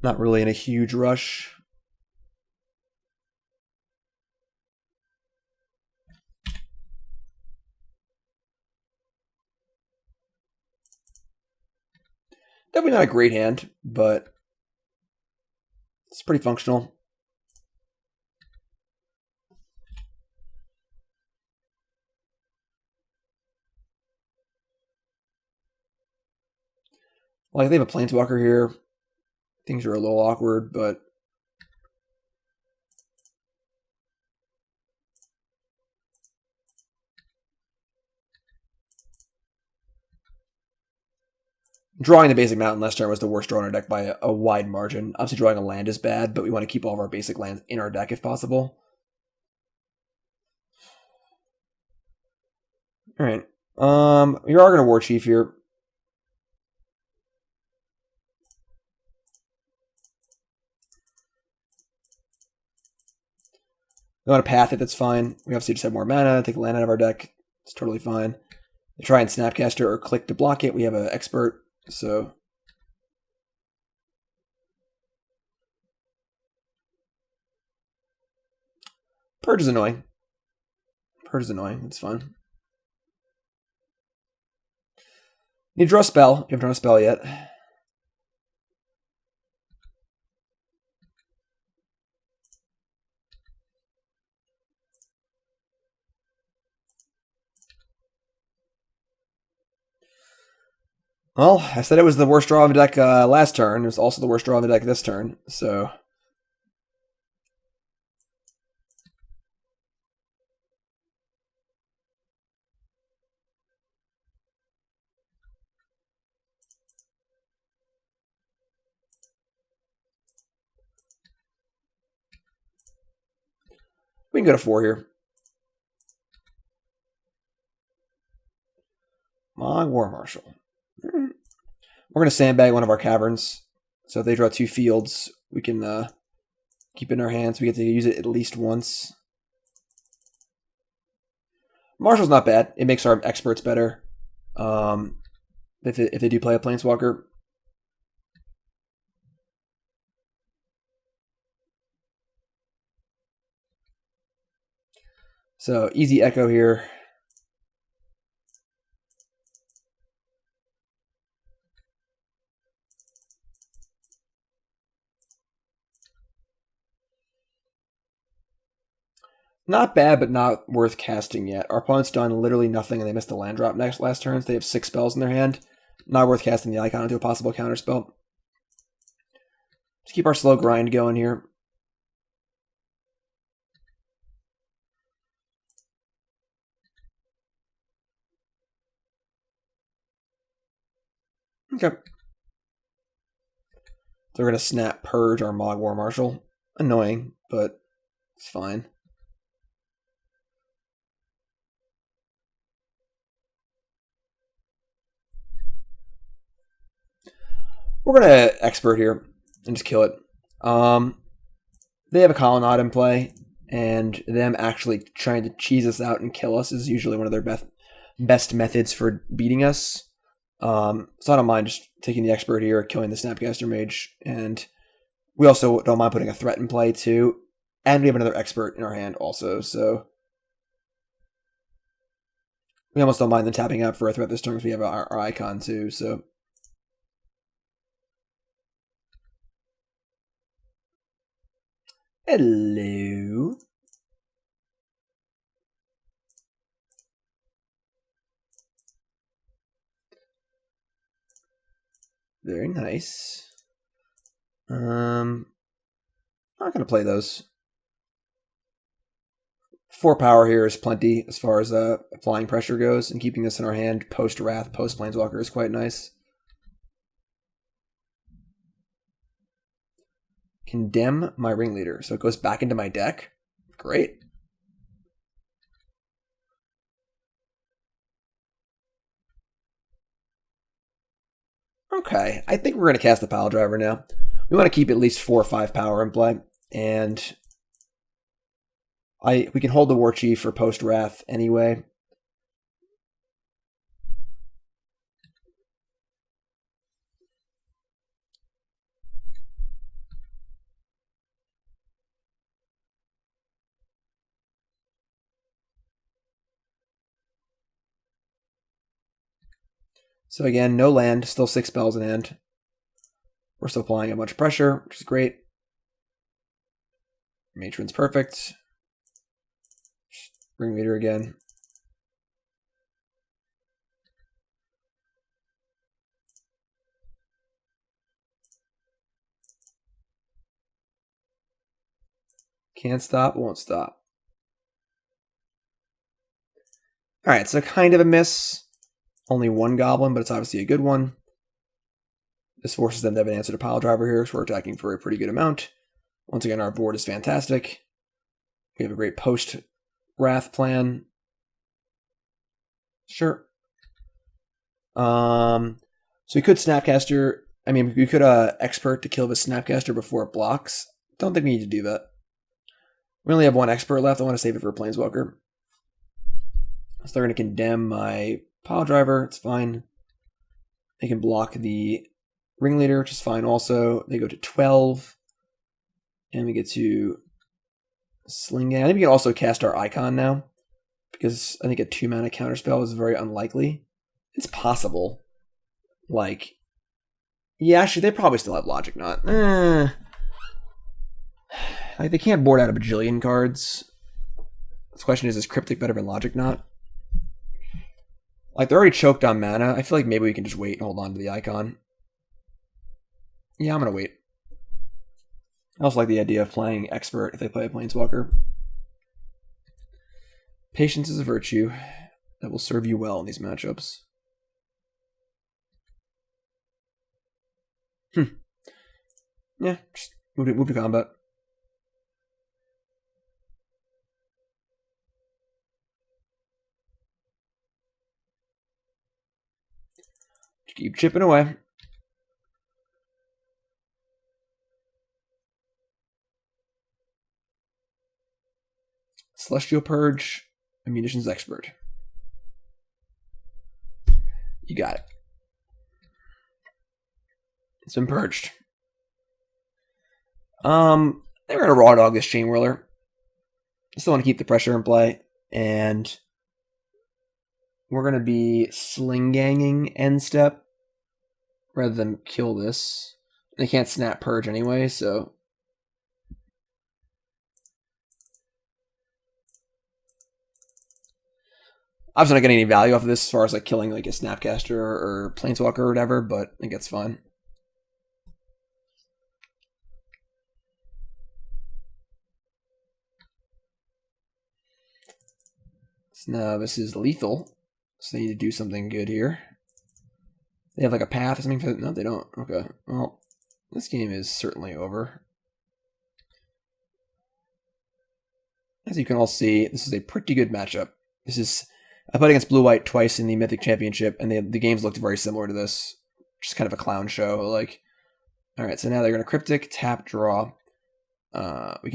not really in a huge rush. Definitely not a great hand, but it's pretty functional. Like, they have a Planeswalker here. Things are a little awkward, but drawing the basic mountain last turn was the worst draw in our deck by a wide margin. Obviously, drawing a land is bad, but we want to keep all of our basic lands in our deck if possible. All right. You are going to Warchief here. You want to path it, that's fine. We obviously just have more mana, take a land out of our deck. It's totally fine. They try and Snapcaster or click to block it. We have an expert, so Purge is annoying. Purge is annoying. It's fun. Need to draw a spell. You haven't drawn a spell yet. Well, I said it was the worst draw of the deck last turn. It was also the worst draw of the deck this turn, so we can go to 4 here. Mogg War Marshal. We're going to sandbag one of our caverns. So if they draw 2 fields, we can keep it in our hands. We get to use it at least once. Marshal's not bad. It makes our experts better. If they do play a Planeswalker. So easy echo here. Not bad, but not worth casting yet. Our opponent's done literally nothing, and they missed a land drop last turn, so they have 6 spells in their hand. Not worth casting the Icon into a possible counterspell. Just keep our slow grind going here. Okay. They're going to snap purge our Mogg War Marshal. Annoying, but it's fine. We're going to expert here and just kill it. They have a Colonnade in play, and them actually trying to cheese us out and kill us is usually one of their best methods for beating us. So I don't mind just taking the expert here, killing the Snapcaster Mage, and we also don't mind putting a threat in play too. And we have another expert in our hand also, so we almost don't mind them tapping out for a threat this turn because we have our icon too, so. Hello. Very nice. Not gonna play those. 4 power here is plenty as far as applying pressure goes, and keeping this in our hand post Wrath, post Planeswalker is quite nice. Condemn my Ringleader, so it goes back into my deck. Great. Okay, I think we're going to cast the Piledriver now. We want to keep at least 4 or 5 power in play, and we can hold the Warchief for post Wrath anyway. So again, no land, still 6 spells in hand. We're still applying a bunch of pressure, which is great. Matron's perfect. Ringleader again. Can't stop, won't stop. Alright, so kind of a miss. Only 1 goblin, but it's obviously a good one. This forces them to have an answer to Piledriver here, so we're attacking for a pretty good amount. Once again, our board is fantastic. We have a great post-Wrath plan. Sure. So we could Snapcaster. I mean, we could Expert to kill the Snapcaster before it blocks. Don't think we need to do that. We only have 1 Expert left. I want to save it for a Planeswalker. So they're going to condemn my Piledriver. It's fine. They can block the Ringleader, which is fine also. They go to 12. And we get to Sling-Gang. I think we can also cast our Icon now, because I think a 2-mana counterspell is very unlikely. It's possible. Like, yeah, actually, they probably still have Logic Knot. Like, they can't board out a bajillion cards. The question is Cryptic better than Logic Knot? Like, they're already choked on mana. I feel like maybe we can just wait and hold on to the Icon. Yeah, I'm going to wait. I also like the idea of playing Expert if they play a Planeswalker. Patience is a virtue that will serve you well in these matchups. Yeah, just move to combat. Just keep chipping away. Celestial Purge, and Munitions Expert. You got it. It's been purged. They're gonna raw dog this Chainwhirler. I still want to keep the pressure in play, and we're gonna be Sling-Ganging end step rather than kill this. They can't snap purge anyway, so obviously not getting any value off of this as far as like killing like a Snapcaster or Planeswalker or whatever, but I think it's fine. So now this is lethal, so they need to do something good here. They have like a path or something for... No, they don't. Okay. Well, this game is certainly over. As you can all see, this is a pretty good matchup. I played against Blue-White twice in the Mythic Championship, and the games looked very similar to this. Just kind of a clown show. Like, alright, so now they're going to Cryptic, tap, draw. We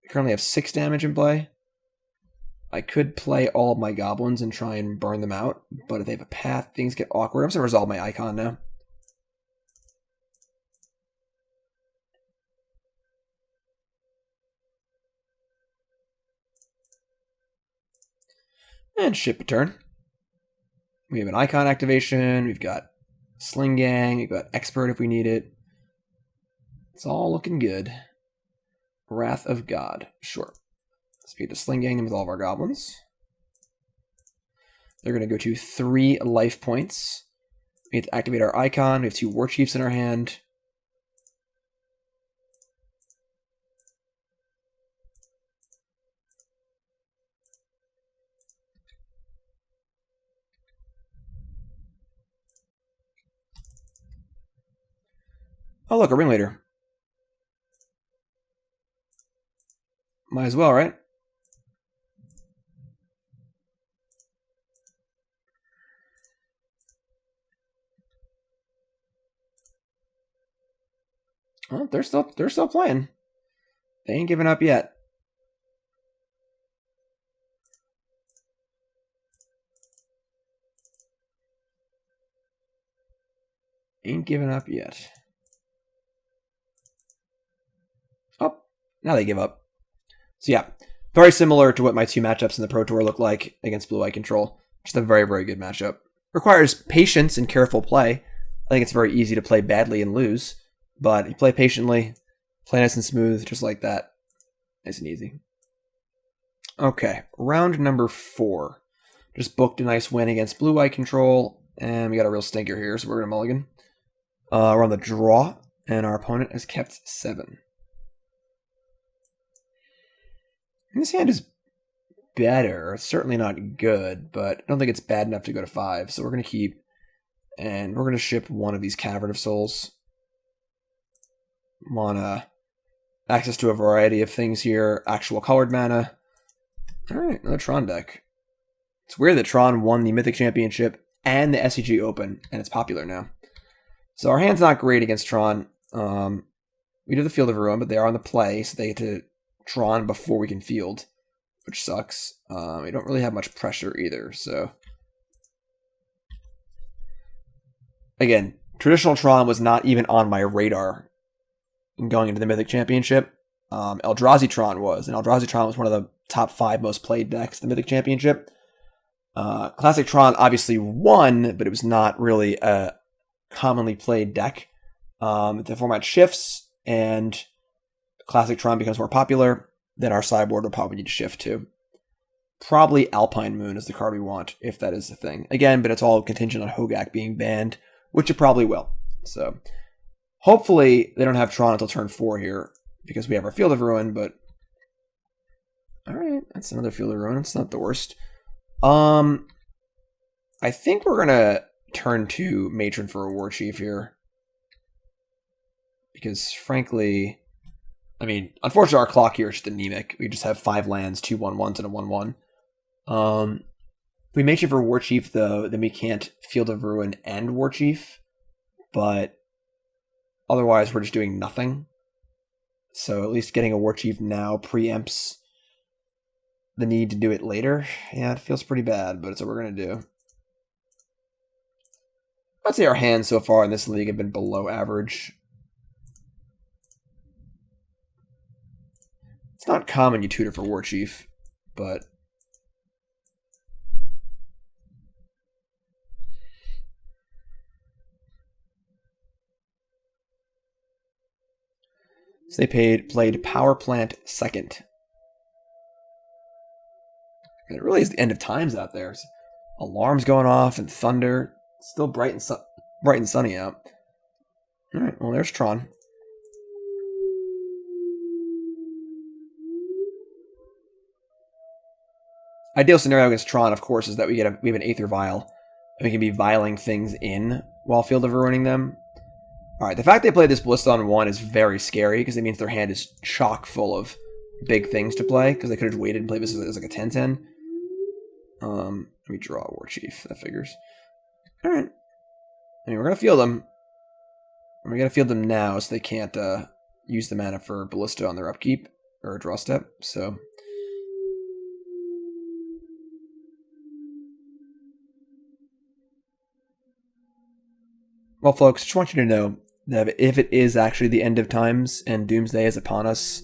currently have 6 damage in play. I could play all of my goblins and try and burn them out, but if they have a path, things get awkward. I'm just going to resolve my icon now. And ship a turn. We have an icon activation. We've got Sling-Gang. We've got Expert if we need it. It's all looking good. Wrath of God. Sure. So we get to Sling-Gang them with all of our goblins. They're going to go to 3 life points. We have to activate our icon. We have 2 Warchiefs in our hand. Oh, look, a Ringleader. Might as well, right? Well, they're still playing. They ain't giving up yet. Ain't giving up yet. Oh, now they give up. So yeah, very similar to what my 2 matchups in the Pro Tour look like against Blue Eye Control. Just a very, very good matchup. Requires patience and careful play. I think it's very easy to play badly and lose. But you play patiently, play nice and smooth, just like that. Nice and easy. Okay, round number 4. Just booked a nice win against Blue Eye Control, and we got a real stinker here, so we're going to mulligan. We're on the draw, and our opponent has kept 7. And this hand is better. It's certainly not good, but I don't think it's bad enough to go to 5, so we're going to keep, and we're going to ship one of these Cavern of Souls. Want access to a variety of things here. Actual colored mana. Alright, another Tron deck. It's weird that Tron won the Mythic Championship and the SCG Open, and it's popular now. So our hand's not great against Tron. We do the Field of Ruin, but they are on the play, so they get to Tron before we can field, which sucks. We don't really have much pressure either, so... Again, traditional Tron was not even on my radar going into the Mythic Championship. Eldrazi Tron was, and Eldrazi Tron was one of the top 5 most played decks in the Mythic Championship. Classic Tron obviously won, but it was not really a commonly played deck. The format shifts, and Classic Tron becomes more popular, then our sideboard will probably need to shift too. Probably Alpine Moon is the card we want, if that is the thing. Again, but it's all contingent on Hogak being banned, which it probably will. So hopefully they don't have Tron until turn 4 here, because we have our Field of Ruin, but... Alright, that's another Field of Ruin. It's not the worst. I think we're going to turn to Matron for a Warchief here. Because, frankly... I mean, unfortunately our clock here is just anemic. We just have 5 lands, 2 1/1s, and a 1/1. If we Matron for Warchief, though, then we can't Field of Ruin and Warchief. But otherwise, we're just doing nothing. So at least getting a Warchief now preempts the need to do it later. Yeah, it feels pretty bad, but it's what we're going to do. I'd say our hands so far in this league have been below average. It's not common you tutor for Warchief, but... So they played Power Plant second. And it really is the end of times out there. There's alarms going off and thunder. It's still bright and sunny out. Alright, well there's Tron. Ideal scenario against Tron, of course, is that we have an Aether Vial, and we can be vialing things in while Field of Ruining them. Alright, the fact they played this Ballista on 1 is very scary, because it means their hand is chock full of big things to play, because they could have waited and played this as like a 10-10. Let me draw a Warchief, that figures. Alright. I mean, we're going to field them. We're going to field them now, so they can't use the mana for Ballista on their upkeep, or draw step, so... Well, folks, just want you to know that if it is actually the end of times and Doomsday is upon us,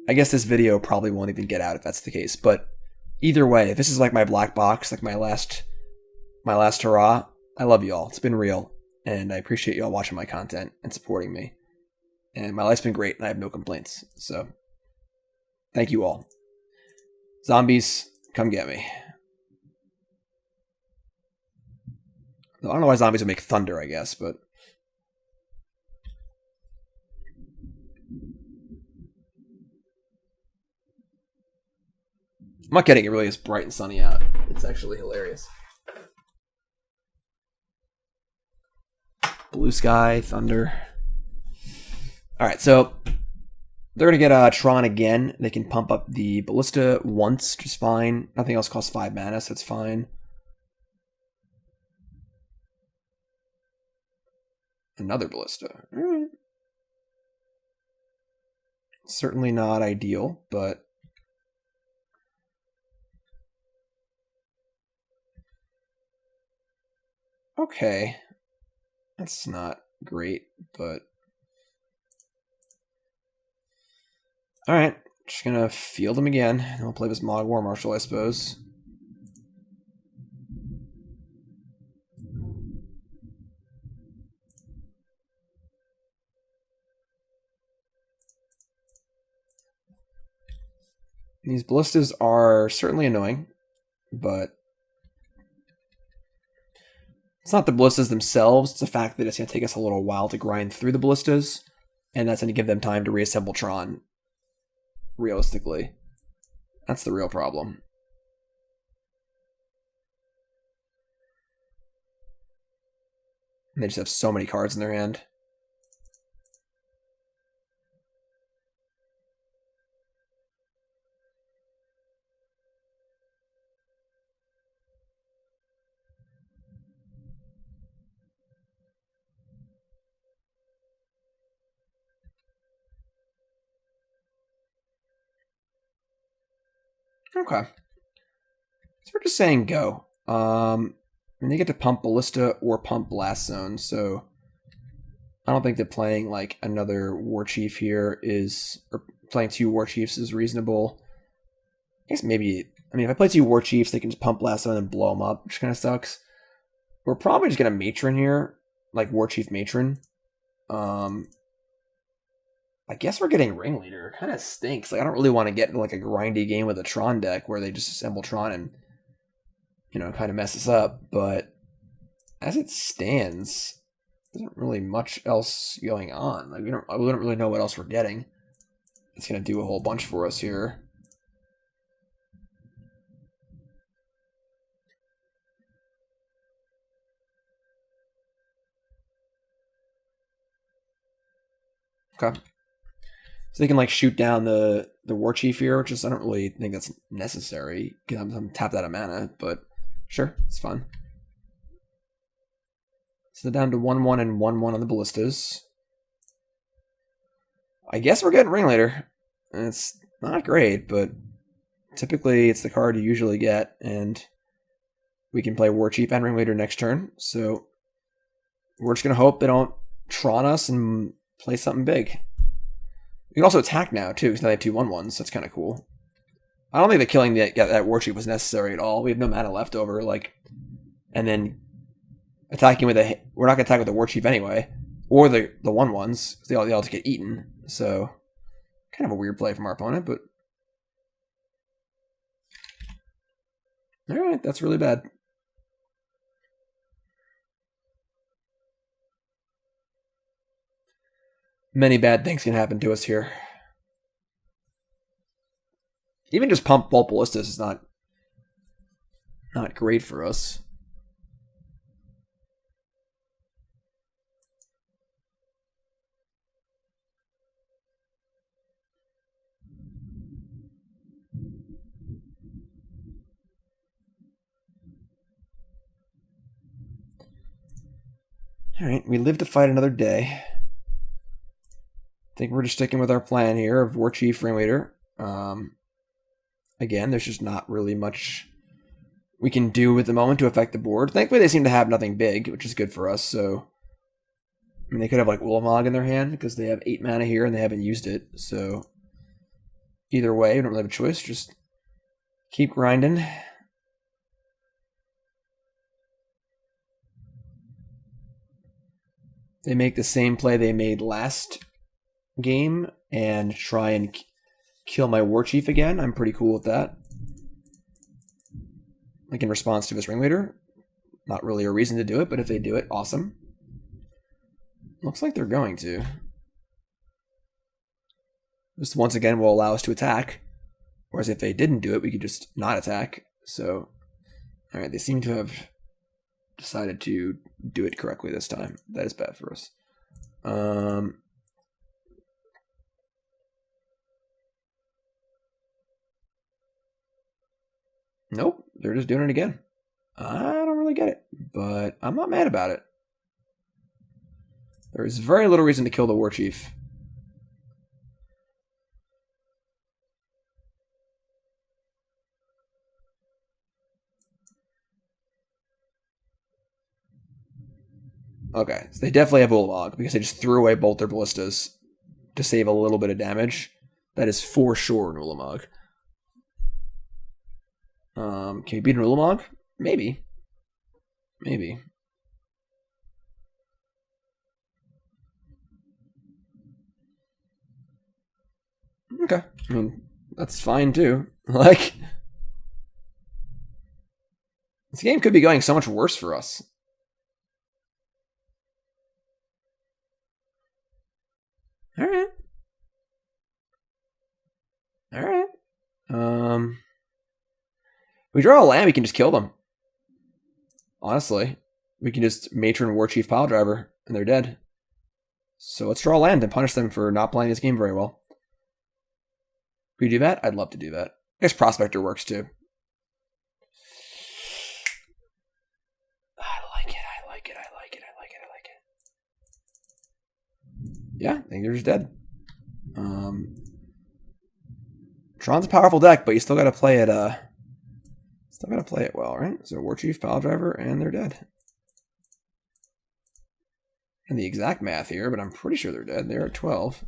I guess this video probably won't even get out if that's the case. But either way, if this is like my black box, like my last hurrah, I love y'all. It's been real, and I appreciate y'all watching my content and supporting me. And my life's been great, and I have no complaints. So, thank you all. Zombies, come get me. I don't know why zombies would make thunder, I guess, but... I'm not kidding, it really is bright and sunny out. It's actually hilarious. Blue sky, thunder. Alright, so... They're going to get Tron again. They can pump up the Ballista once, which is fine. Nothing else costs 5 mana, so it's fine. Another Ballista. Alright. Certainly not ideal, but... Okay. That's not great, but... Alright. Just gonna field him again. And we'll play this Mogg War Marshal, I suppose. These ballistas are certainly annoying, but it's not the ballistas themselves, it's the fact that it's going to take us a little while to grind through the ballistas, and that's going to give them time to reassemble Tron, realistically. That's the real problem. And they just have so many cards in their hand. Okay. So we're just saying go. And they get to pump Ballista or pump Blast Zone, so I don't think that playing like another Warchief here is, or playing 2 Warchiefs is reasonable. I guess maybe, I mean, if I play 2 Warchiefs, they can just pump Blast Zone and blow them up, which kind of sucks. We're probably just going to Matron here, like Warchief Matron. I guess we're getting Ringleader. It kind of stinks. Like, I don't really want to get into like a grindy game with a Tron deck where they just assemble Tron and, you know, kind of mess us up. But as it stands, there isn't really much else going on. Like, we don't really know what else we're getting. It's going to do a whole bunch for us here. Okay. So they can like shoot down the Warchief here, which is, I don't really think that's necessary because I'm tapped out of mana, but sure, it's fun. So they're down to 1-1 and 1-1 on the ballistas. I guess we're getting Ringleader. It's not great, but typically it's the card you usually get, and we can play Warchief and Ringleader next turn. So we're just gonna hope they don't Tron us and play something big. We can also attack now, too, because now they have 2 1-1s, so that's kind of cool. I don't think that killing that Warchief was necessary at all. We have no mana left over, like, and then attacking with a... We're not going to attack with the Warchief anyway, or the 1-1s, because they all just get eaten, so kind of a weird play from our opponent, but... Alright, that's really bad. Many bad things can happen to us here. Even just pump bolt ballistas is not great for us. Alright, we live to fight another day. I think we're just sticking with our plan here of Warchief, Ringleader. Again, there's just not really much we can do at the moment to affect the board. Thankfully, they seem to have nothing big, which is good for us, so... I mean, they could have, like, Ulamog in their hand, because they have 8 mana here and they haven't used it, so... Either way, we don't really have a choice, just keep grinding. They make the same play they made last game and try and kill my Warchief again. I'm pretty cool with that. Like in response to this Ringleader. Not really a reason to do it, but if they do it, awesome. Looks like they're going to. This once again will allow us to attack. Whereas if they didn't do it, we could just not attack. So, alright, they seem to have decided to do it correctly this time. That is bad for us. Nope, they're just doing it again. I don't really get it, but I'm not mad about it. There is very little reason to kill the Warchief. Okay, so they definitely have Ulamog, because they just threw away both their ballistas to save a little bit of damage. That is for sure an Ulamog. Can we beat an Ulamog? Maybe. Maybe. Okay, I mean, that's fine too. Like, this game could be going so much worse for us. Alright. Alright. We draw a land, we can just kill them. Honestly. We can just Matron Warchief Piledriver, and they're dead. So let's draw a land and punish them for not playing this game very well. Can we do that? I'd love to do that. I guess Prospector works too. I like it. Yeah, I think they're just dead. Tron's a powerful deck, but you still gotta play it well, right? So Warchief, Piledriver, and they're dead. And the exact math here, but I'm pretty sure they're dead. They're at 12.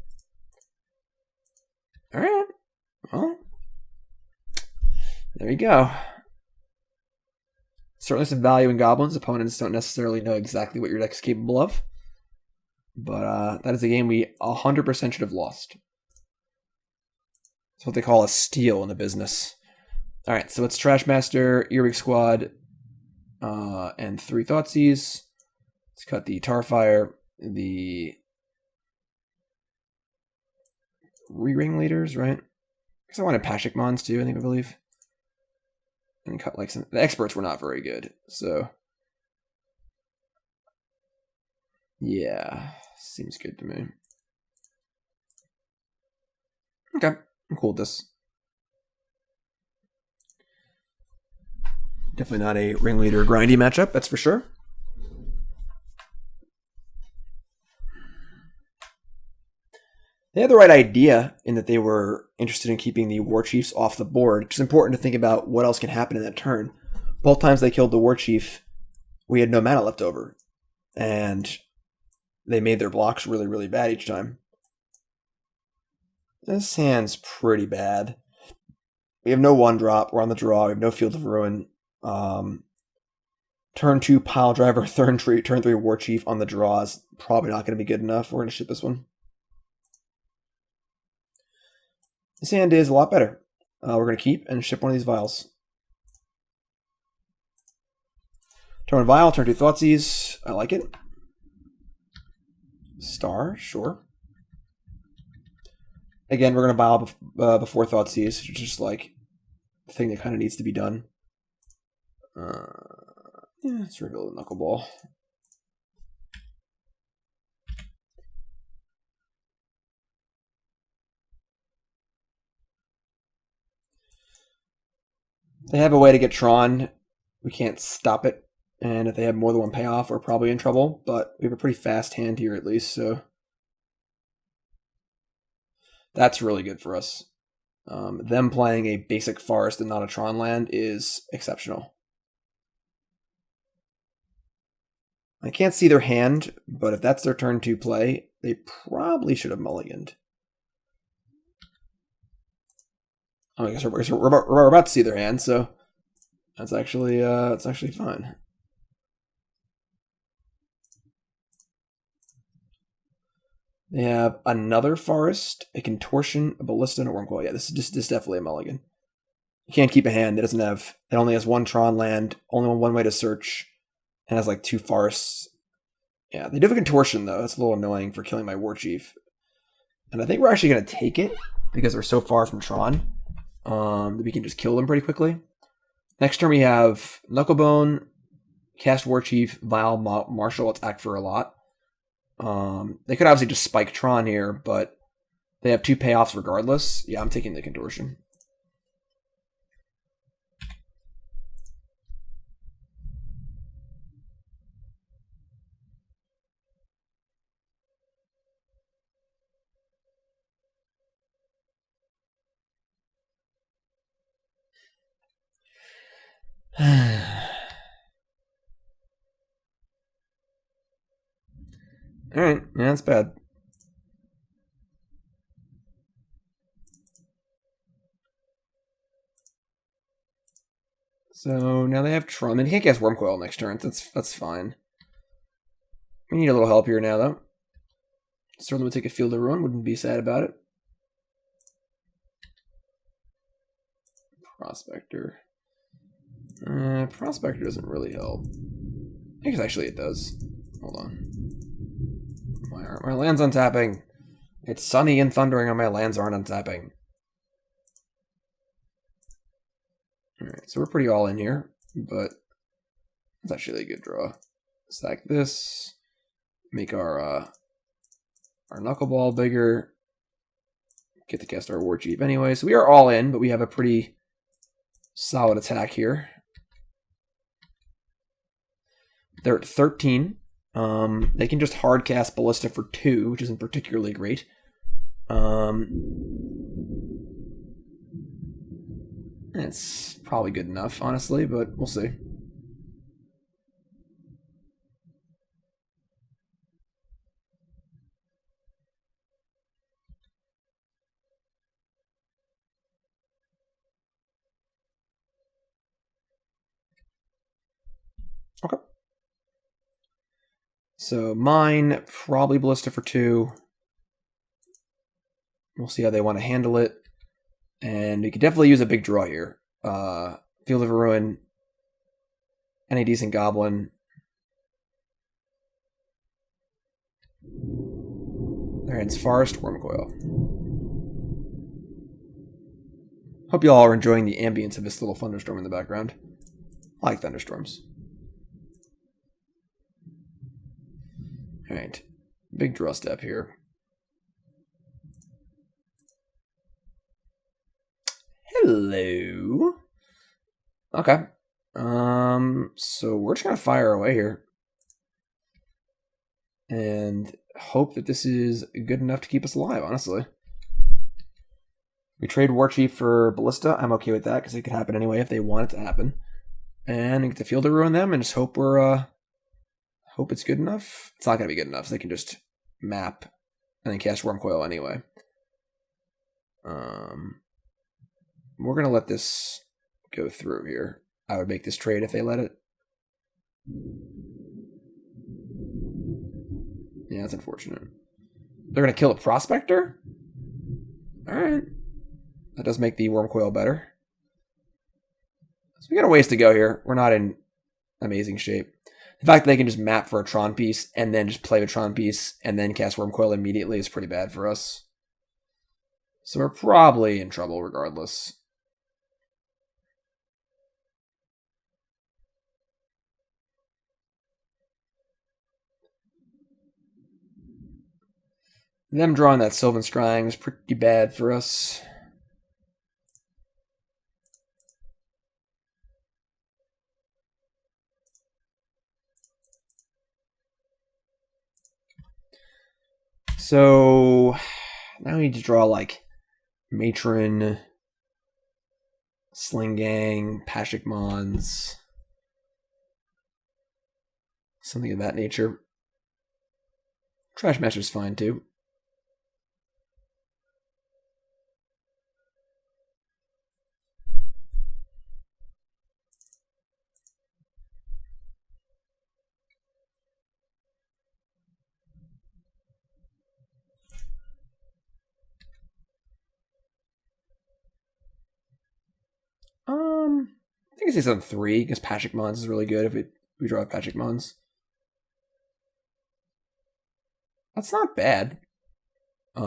Alright. Well, there you go. Certainly some value in Goblins. Opponents don't necessarily know exactly what your deck's capable of. But that is a game we 100% should have lost. It's what they call a steal in the business. Alright, so it's Trashmaster, Earwig Squad, and 3 Thoughtseize. Let's cut the Tarfire, the Ringleaders, right? Because I wanted Pashalik Mons too, I believe. And cut like some. The experts were not very good, so yeah, seems good to me. Okay, I'm cool with this. Definitely not a Ringleader grindy matchup, that's for sure. They had the right idea in that they were interested in keeping the Warchiefs off the board. It's important to think about what else can happen in that turn. Both times they killed the Warchief, we had no mana left over. And they made their blocks really, really bad each time. This hand's pretty bad. We have no 1-drop. We're on the draw. We have no Field of Ruin. Turn 2 Piledriver, turn 3 Warchief on the draw is probably not going to be good enough. We're going to ship this one. This hand is a lot better. We're going to keep and ship one of these vials. Turn 1 Vial, turn 2 Thoughtseize. I like it. Star, sure. Again, we're going to vial before Thoughtseize, which is just like the thing that kind of needs to be done. Yeah, let's reveal the Knuckleball. They have a way to get Tron. We can't stop it. And if they have more than one payoff, we're probably in trouble. But we have a pretty fast hand here at least, so that's really good for us. Them playing a basic forest and not a Tron land is exceptional. I can't see their hand, but if that's their turn to play, they probably should have mulliganed. Oh, I guess we're about to see their hand, so that's actually fine. They have another forest, a contortion, a ballista, and a wormcoil. Yeah, this is definitely a mulligan. You can't keep a hand that doesn't have. It only has one Tron land, only one way to search, and has like 2 forests. Yeah, they do have a contortion though. That's a little annoying for killing my Warchief. And I think we're actually gonna take it because we're so far from Tron that we can just kill them pretty quickly. Next turn we have Knucklebone, cast Warchief, Vial, Marshal, attack for a lot. They could obviously just spike Tron here, but they have 2 payoffs regardless. Yeah, I'm taking the contortion. Alright, yeah, that's bad. So now they have Tron. I mean, he can't cast Wormcoil next turn. That's fine. We need a little help here now, though. Certainly would take a Field of Ruin. Wouldn't be sad about it. Prospector. Prospector doesn't really help. I guess actually it does. Hold on. Why aren't my lands untapping? It's sunny and thundering and my lands aren't untapping. Alright, so we're pretty all in here, but it's actually a good draw. Stack this. Make our knuckleball bigger. Get to cast our Warchief anyway. So we are all in, but we have a pretty solid attack here. They're at 13. They can just hard cast Ballista for 2, which isn't particularly great. It's probably good enough, honestly, but we'll see. Okay. So mine, probably Ballista for 2. We'll see how they want to handle it. And we could definitely use a big draw here. Field of Ruin. Any decent goblin. Alright, it's Forest, Wormcoil. Hope you all are enjoying the ambience of this little thunderstorm in the background. I like thunderstorms. Alright, big draw step here. Hello. Okay. So we're just gonna fire away here. And hope that this is good enough to keep us alive, honestly. We trade Warchief for Ballista. I'm okay with that, because it could happen anyway if they want it to happen. And get the Field to ruin them, and just hope we're hope it's good enough. It's not gonna be good enough, so they can just map and then cast Wormcoil anyway. We're gonna let this go through here. I would make this trade if they let it. Yeah, that's unfortunate. They're gonna kill a Prospector? Alright. That does make the Wormcoil better. So we got a ways to go here. We're not in amazing shape. The fact that they can just map for a Tron piece and then just play a Tron piece and then cast Wormcoil immediately is pretty bad for us. So we're probably in trouble regardless. Them drawing that Sylvan Scrying is pretty bad for us. So now we need to draw like Matron, Sling-Gang, Pashalik Mons, something of that nature. Trashmaster's fine too. I think it's on 3 because Pashalik Mons is really good if we draw Pashalik Mons. That's not bad. We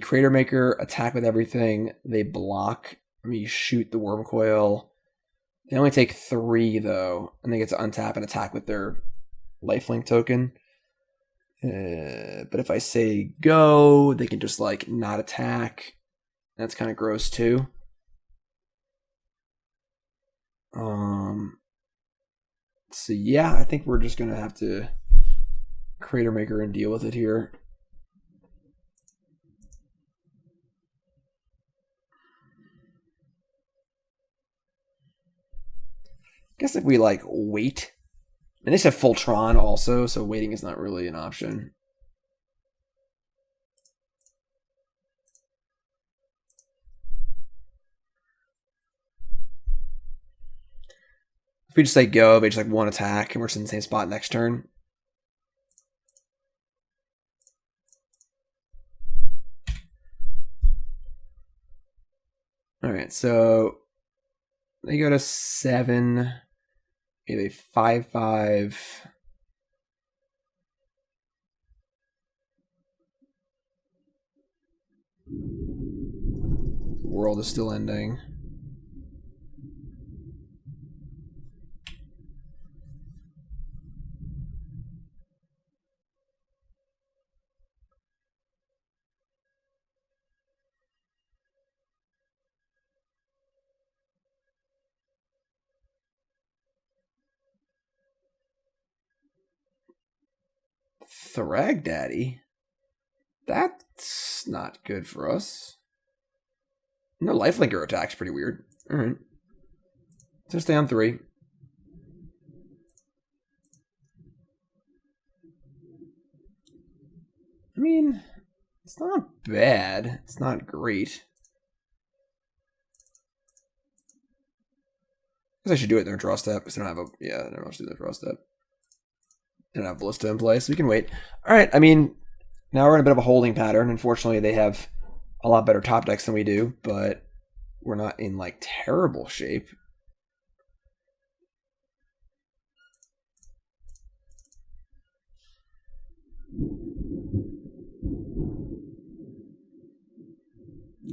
Cratermaker, attack with everything. They block. We shoot the Worm Coil. They only take 3 though, and they get to untap and attack with their lifelink token. But if I say go, they can just like not attack. That's kind of gross too. So yeah, I think we're just gonna have to Cratermaker and deal with it here. I guess if we like wait, and they said Fultron also, so waiting is not really an option. If we just say go, they just like 1 attack, and we're in the same spot next turn. Alright, so they go to 7, maybe 5/5. The world is still ending. Thragdaddy? That's not good for us. No lifelinker attack's pretty weird. Alright. So stay on 3. I mean, it's not bad. It's not great. I guess I should do it in their draw step because they don't have a they don't have to do their draw step. They don't have Ballista in place, so we can wait. Alright, I mean, now we're in a bit of a holding pattern. Unfortunately, they have a lot better top decks than we do, but we're not in like terrible shape.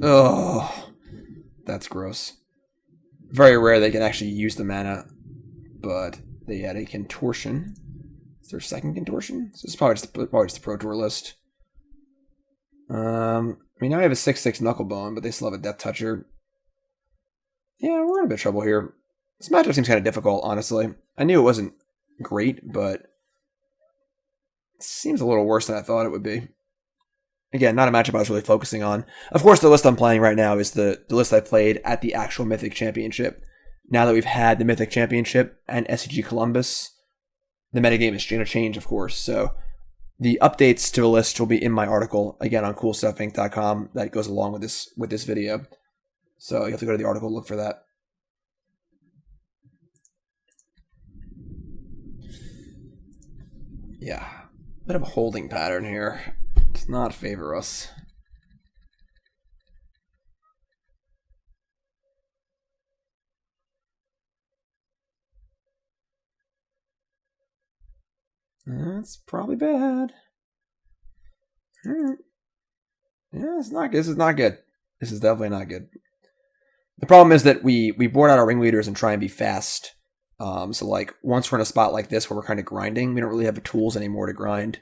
Oh, that's gross. Very rare they can actually use the mana, but they had a contortion. Is there a second contortion? So it's probably just the Pro Tour list. I mean, now I have a 6/6 Knucklebone, but they still have a Death Toucher. Yeah, we're in a bit of trouble here. This matchup seems kind of difficult, honestly. I knew it wasn't great, but it seems a little worse than I thought it would be. Again, not a matchup I was really focusing on. Of course, the list I'm playing right now is the list I played at the actual Mythic Championship. Now that we've had the Mythic Championship and SCG Columbus, the metagame is going to change, of course. So the updates to the list will be in my article, again, on coolstuffinc.com, that goes along with this video. So you have to go to the article to look for that. Yeah, bit of a holding pattern here. Does not favor us. That's probably bad. Alright. Yeah, it's not good. This is not good. This is definitely not good. The problem is that we board out our ringleaders and try and be fast. So like once we're in a spot like this where we're kind of grinding, we don't really have the tools anymore to grind.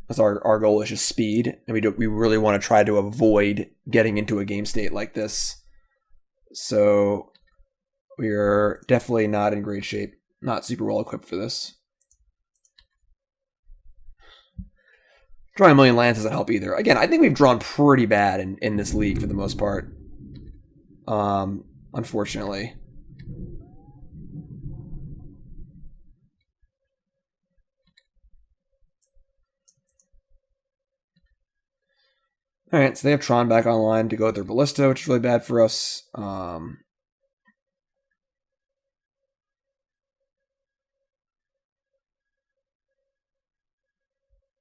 Because our goal is just speed, and we really want to try to avoid getting into a game state like this. So we're definitely not in great shape. Not super well equipped for this. Drawing a million lands doesn't help either. Again, I think we've drawn pretty bad in this league for the most part. Unfortunately. Alright, so they have Tron back online to go with their Ballista, which is really bad for us.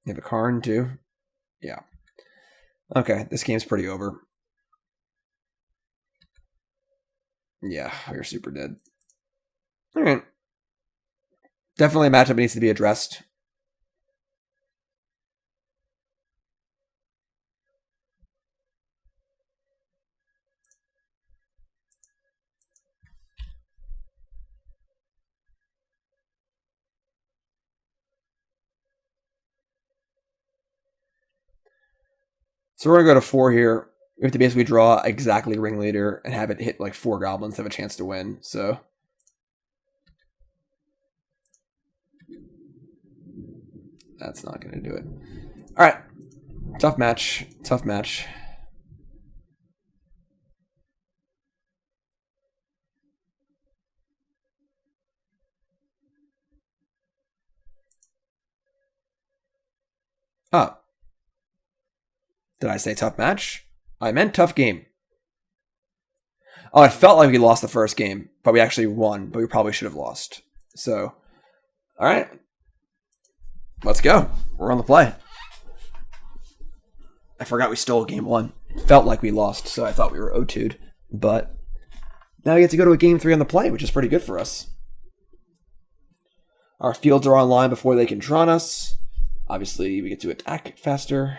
They have a Karn too. Yeah. Okay, this game's pretty over. Yeah, we're super dead. Alright. Definitely a matchup that needs to be addressed. So we're going to go to 4 here. We have to basically draw exactly Ringleader and have it hit like 4 Goblins to have a chance to win. So that's not going to do it. All right. Tough match. Tough match. Oh. Did I say tough match? I meant tough game. Oh, it felt like we lost the first game, but we actually won, but we probably should have lost. So, all right. Let's go. We're on the play. I forgot we stole game 1. It felt like we lost, so I thought we were 0-2'd. But now we get to go to a game 3 on the play, which is pretty good for us. Our fields are online before they can Tron us. Obviously, we get to attack faster.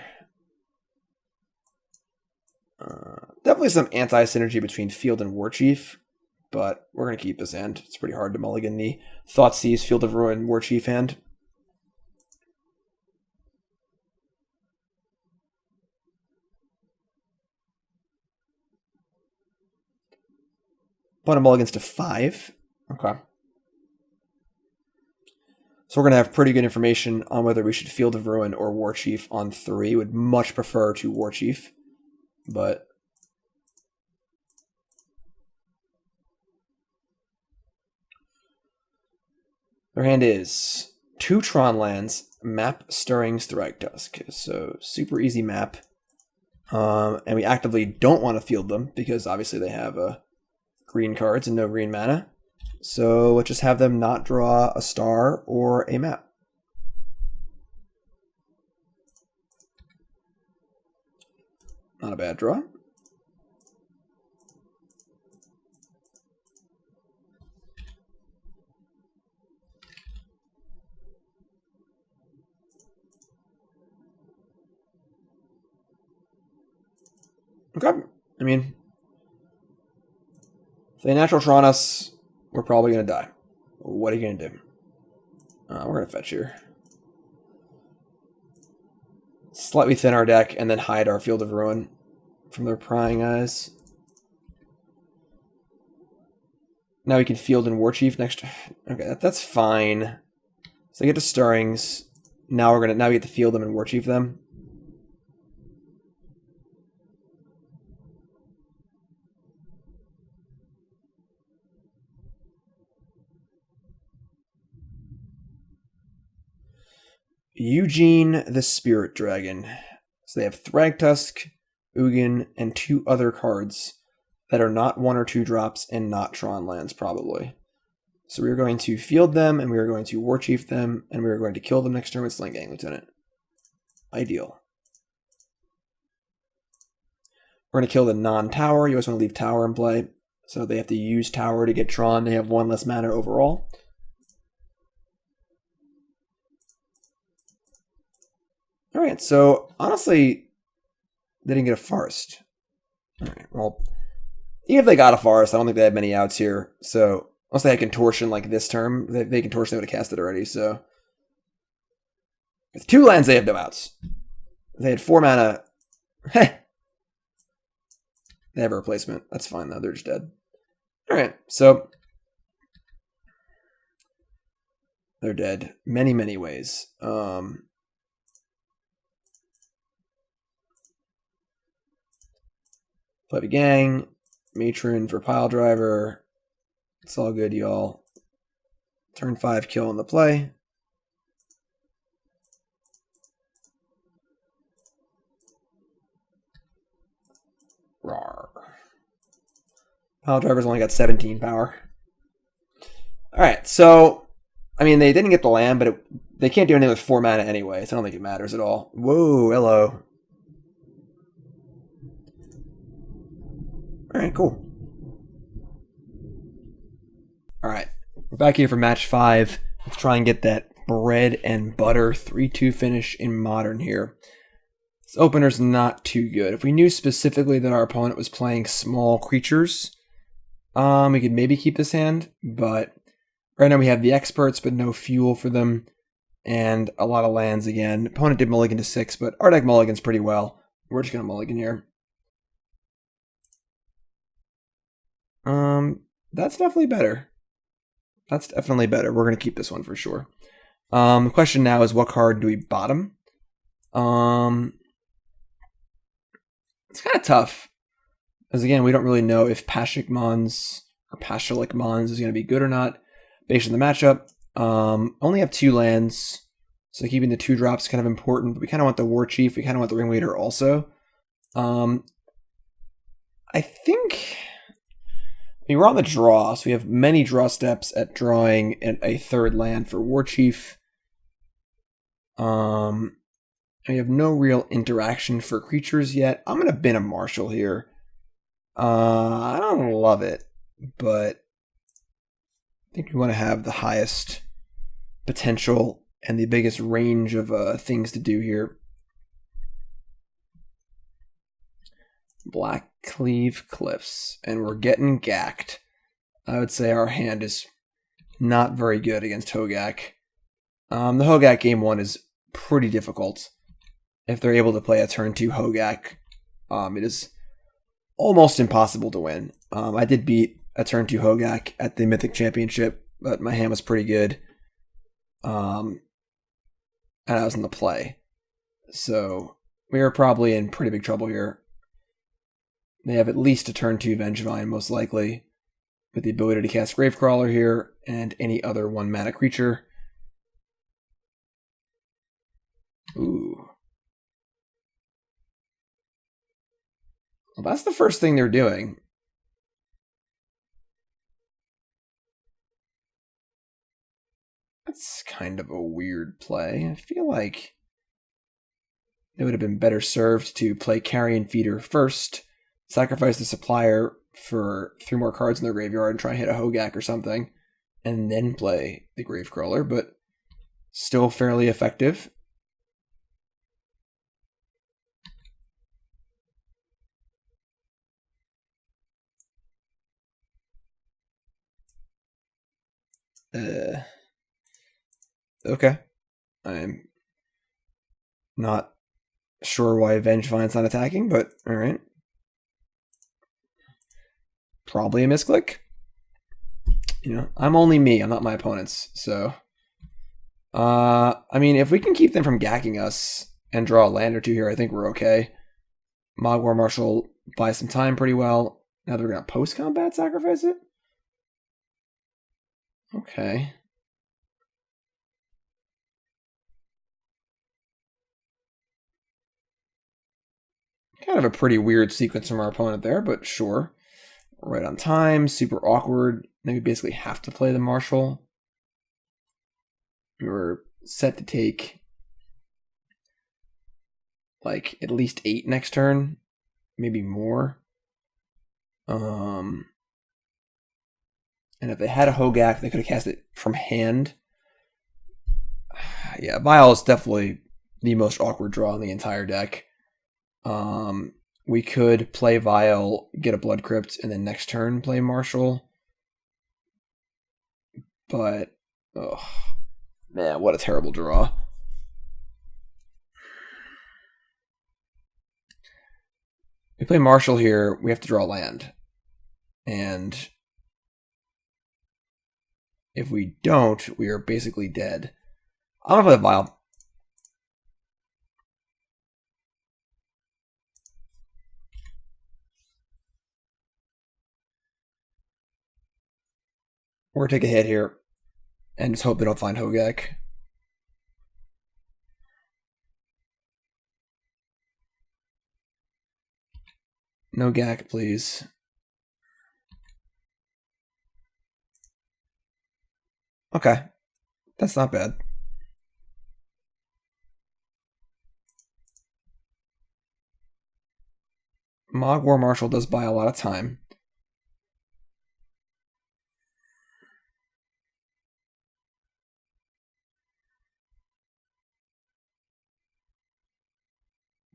Definitely some anti-synergy between Field and Warchief, but we're going to keep this hand. It's pretty hard to mulligan the Thoughtseize, Field of Ruin, Warchief hand. Put a mulligans to 5. Okay. So we're going to have pretty good information on whether we should Field of Ruin or Warchief on 3. Would much prefer to Warchief, but their hand is 2 Tron lands, map Stirrings Thragtusk. So super easy map. And we actively don't want to field them because obviously they have green cards and no green mana. So let's just have them not draw a star or a map. Not a bad draw. Okay. I mean, if they natural Tron us, we're probably going to die. What are you going to do? We're going to fetch here. Slightly thin our deck and then hide our Field of Ruin from their prying eyes. Now we can Field and Warchief next. Okay, that's fine. So they get to Stirrings. Now we get to Field them and Warchief them. Eugene the Spirit Dragon. So they have Thragtusk, Ugin, and 2 other cards that are not 1 or 2 drops and not Tron lands, probably. So we're going to field them, and we are going to Warchief them, and we are going to kill them next turn with Sling-Gang Lieutenant. Ideal. We're going to kill the non-tower. You always want to leave tower in play. So they have to use tower to get Tron. They have 1 less mana overall. Alright, so honestly, they didn't get a Forest. Alright, well, even if they got a Forest, I don't think they had many outs here. So, unless they had Contortion like this term, they Contortion, they would have cast it already. So, with 2 lands, they have no outs. If they had 4 mana, heh. They have a replacement. That's fine, though. They're just dead. Alright, so they're dead many, many ways. Play the gang. Matron for Piledriver. It's all good, y'all. Turn 5 kill on the play. Rawr. Piledriver's only got 17 power. Alright, so, I mean, they didn't get the land, but they can't do anything with 4 mana anyway, so I don't think it matters at all. Whoa, hello. Alright, cool. Alright, we're back here for match 5. Let's try and get that bread and butter 3-2 finish in Modern here. This opener's not too good. If we knew specifically that our opponent was playing small creatures, we could maybe keep this hand, but right now we have the experts, but no fuel for them, and a lot of lands again. Opponent did mulligan to 6, but our deck mulligans pretty well. We're just going to mulligan here. That's definitely better. That's definitely better. We're going to keep this one for sure. The question now is, what card do we bottom? It's kind of tough. Because again, we don't really know if Pashalik Mons or Pashalik Mons is going to be good or not based on the matchup. Only have 2 lands, so keeping the 2 drops is kind of important, but we kind of want the Warchief, we kind of want the Ringleader also. I think... I mean, we're on the draw, so we have many draw steps at drawing a 3rd land for Warchief. We have no real interaction for creatures yet. I'm going to bin a Marshal here. I don't love it, but I think we want to have the highest potential and the biggest range of things to do here. Black Cleave Cliffs, and we're getting gacked. I would say our hand is not very good against Hogak. The Hogak game 1 is pretty difficult. If they're able to play a turn 2 Hogak, it is almost impossible to win. I did beat a turn 2 Hogak at the Mythic Championship, but my hand was pretty good. And I was in the play. So we are probably in pretty big trouble here. They have at least a turn 2 Vengevine, most likely, with the ability to cast Gravecrawler here and any other 1-mana creature. Ooh. Well, that's the first thing they're doing. That's kind of a weird play. I feel like they would have been better served to play Carrion Feeder first, sacrifice the Supplier for 3 more cards in their graveyard and try and hit a Hogak or something, and then play the Gravecrawler, but still fairly effective. Okay. I'm not sure why Vengevine's not attacking, but alright. Probably a misclick. You know, I'm only me, I'm not my opponents, so... I mean, if we can keep them from gacking us and draw a land or 2 here, I think we're okay. Mogg War Marshal buys some time pretty well. Now they're going to post-combat sacrifice it? Okay. Kind of a pretty weird sequence from our opponent there, but sure. Right on time, super awkward. Then we basically have to play the Marshal. We were set to take like at least 8 next turn, maybe more. And if they had a Hogak, they could have cast it from hand. Yeah, Vial is definitely the most awkward draw in the entire deck. We could play Vial, get a Blood Crypt, and then next turn play Marshal. But, oh, man, what a terrible draw. We play Marshal here, we have to draw land. And if we don't, we are basically dead. I'm going to play the Vial. We're going to take a hit here and just hope they don't find Hogak. No Gak, please. Okay. That's not bad. Mogg War Marshal does buy a lot of time.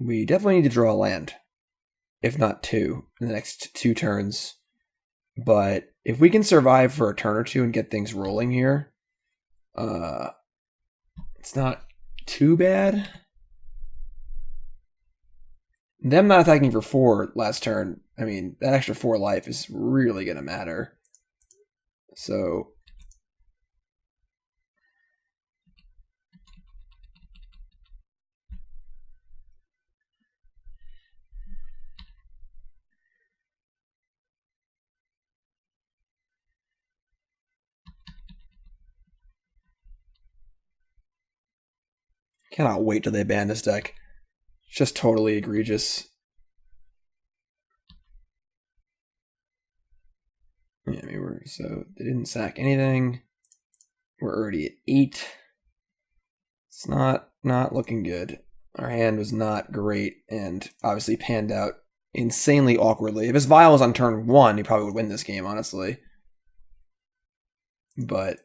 We definitely need to draw a land. If not two, in the next 2 turns. But if we can survive for a turn or two and get things rolling here, it's not too bad. Them not attacking for 4 last turn, I mean, that extra 4 life is really going to matter. So cannot wait till they ban this deck. It's just totally egregious. Yeah, I mean, so they didn't sack anything. We're already at 8. It's not looking good. Our hand was not great and obviously panned out insanely awkwardly. If his Vial was on turn 1, he probably would win this game, honestly. But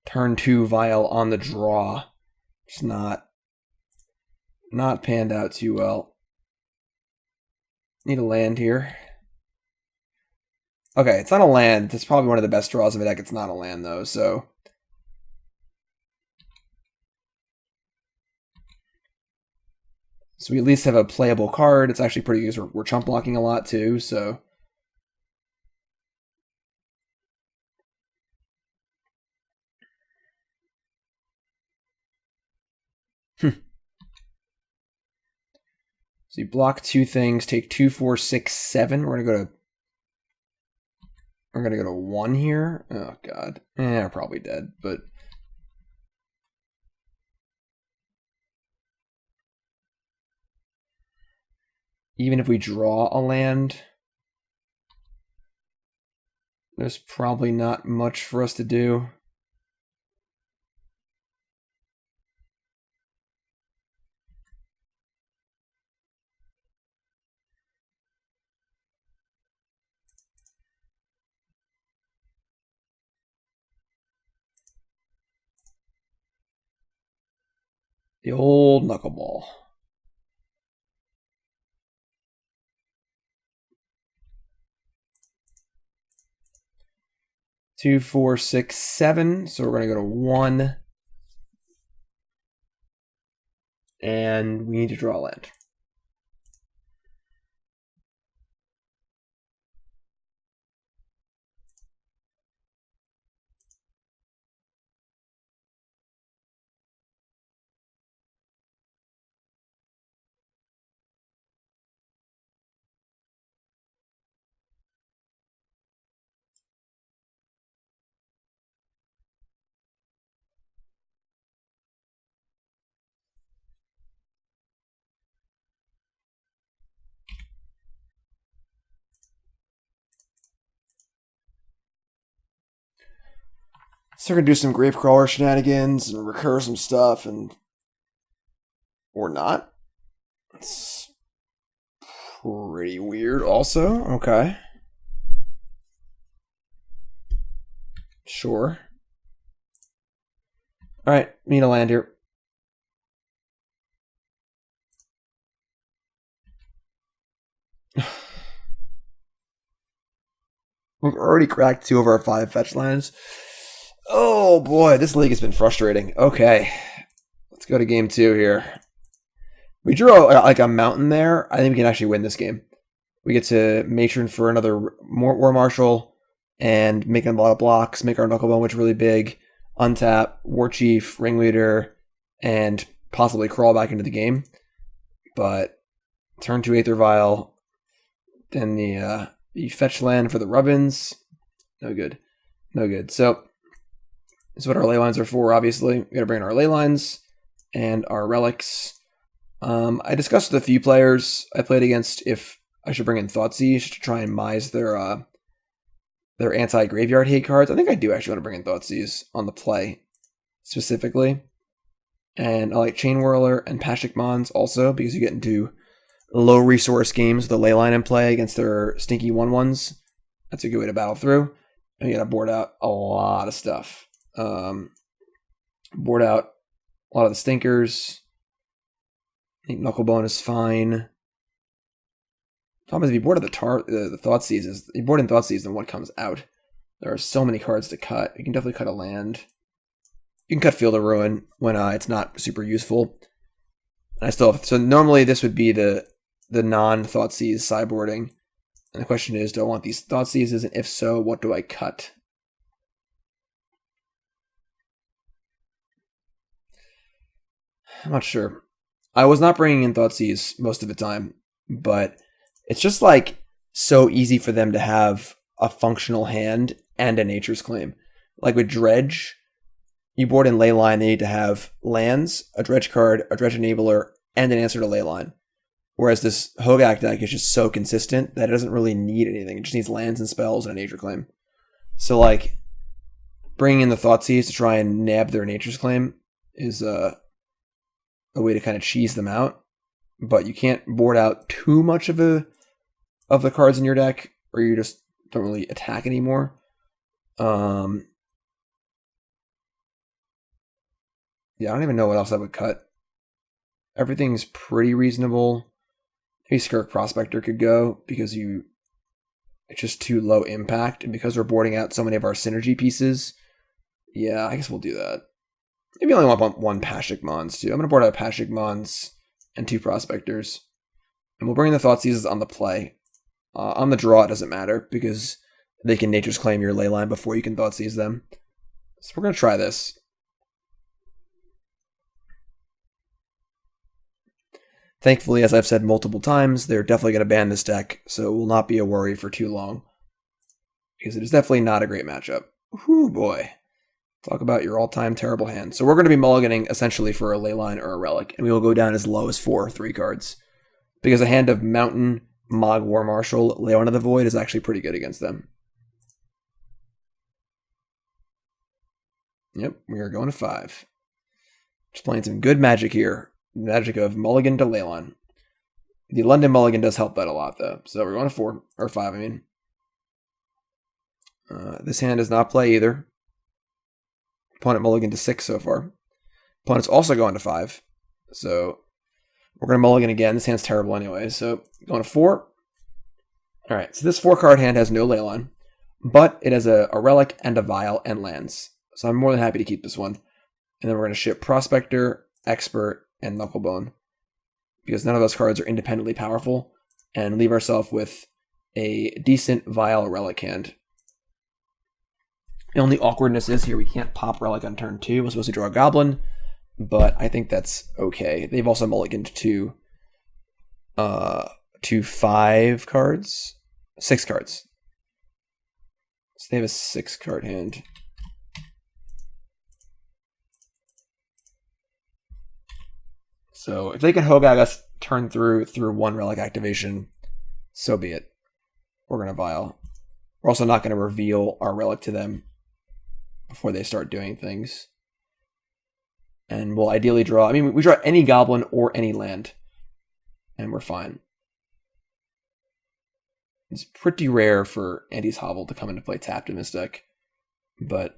turn 2 Vial on the draw. Just not panned out too well. Need a land here. Okay, it's not a land. It's probably one of the best draws of a deck. It's not a land, though, so... So we at least have a playable card. It's actually pretty good. We're chump blocking a lot, too, so... So you block 2 things, take 2, 4, 6, 7. We're gonna go to 1 here. Oh god. We're probably dead, but even if we draw a land, there's probably not much for us to do. The old knuckleball. Two, 4, 6, 7. So we're going to go to 1. And we need to draw a land. So we're going to do some Gravecrawler shenanigans and recur some stuff, and or not. It's pretty weird also. Okay. Sure. Alright, we need a land here. We've already cracked 2 of our 5 fetch lands. Oh boy, this league has been frustrating. Okay, let's go to game 2 here. We drew like a mountain there. I think we can actually win this game. We get to Matron for another War Marshal and make a lot of blocks, make our Knucklebone Witch really big, untap, Warchief, Ringleader, and possibly crawl back into the game. But turn 2 Aether Vial, then the fetch land for the Rubbins. No good. No good. So this is what our Leylines are for, obviously. We gotta bring in our Leylines and our relics. I discussed with a few players I played against if I should bring in Thoughtseize to try and mise their anti-graveyard hate cards. I think I do actually want to bring in Thoughtseize on the play, specifically. And I like Chainwhirler and Pashalik Mons also, because you get into low resource games with the Leyline in play against their stinky 1/1s. That's a good way to battle through. And you gotta board out a lot of stuff. Board out a lot of the stinkers. I think Knucklebone is fine. Problem is, if you board out the Thoughtseize, you board in Thoughtseizes, then what comes out? There are so many cards to cut. You can definitely cut a land. You can cut Field of Ruin when it's not super useful. And I still have, so normally this would be the non-Thoughtseize sideboarding. And the question is, do I want these Thoughtseizes? And if so, what do I cut? I'm not sure. I was not bringing in Thoughtseize most of the time, but it's just like so easy for them to have a functional hand and a Nature's Claim. Like with Dredge, you board in Leyline, they need to have lands, a Dredge card, a Dredge Enabler, and an answer to Leyline. Whereas this Hogak deck is just so consistent that it doesn't really need anything. It just needs lands and spells and a Nature Claim. So like, bringing in the Thoughtseize to try and nab their Nature's Claim is a way to kind of cheese them out. But you can't board out too much of the cards in your deck, or you just don't really attack anymore. Yeah, I don't even know what else I would cut. Everything's pretty reasonable. Maybe Skirk Prospector could go, because it's just too low impact, and because we're boarding out so many of our synergy pieces, yeah, I guess we'll do that. Maybe I only want one Pashalik Mons too. I'm going to board out Pashalik Mons and 2 Prospectors. And we'll bring the Thoughtseizes on the play. On the draw, it doesn't matter, because they can Nature's Claim your Leyline before you can Thoughtseize them. So we're going to try this. Thankfully, as I've said multiple times, they're definitely going to ban this deck, so it will not be a worry for too long. Because it is definitely not a great matchup. Whew, boy. Talk about your all-time terrible hand. So we're going to be mulliganing essentially for a Leyline or a Relic, and we will go down as low as 3 cards. Because a hand of Mountain, Mogg War Marshal, Leon of the Void is actually pretty good against them. Yep, we are going to 5. Just playing some good magic here. Magic of Mulligan to Leyline. The London Mulligan does help that a lot, though. So we're going to 4, or 5, I mean. This hand does not play either. Opponent mulligan to 6 so far. Opponent's also going to 5. So we're going to mulligan again. This hand's terrible anyway. So going to 4. Alright, so this 4-card hand has no Leyline, but it has a Relic and a Vial and lands. So I'm more than happy to keep this one. And then we're going to ship Prospector, Expert, and Knucklebone, because none of those cards are independently powerful, and leave ourselves with a decent Vial Relic hand. The only awkwardness is here we can't pop Relic on turn 2. We're supposed to draw a Goblin, but I think that's okay. They've also mulliganed to 5 cards? 6 cards. So they have a 6-card hand. So if they can Hogag us turn through 1 Relic activation, so be it. We're going to Vial. We're also not going to reveal our Relic to them before they start doing things. And we'll ideally draw, I mean, we draw any Goblin or any land, and we're fine. It's pretty rare for Auntie's Hovel to come into play tapped in this deck, but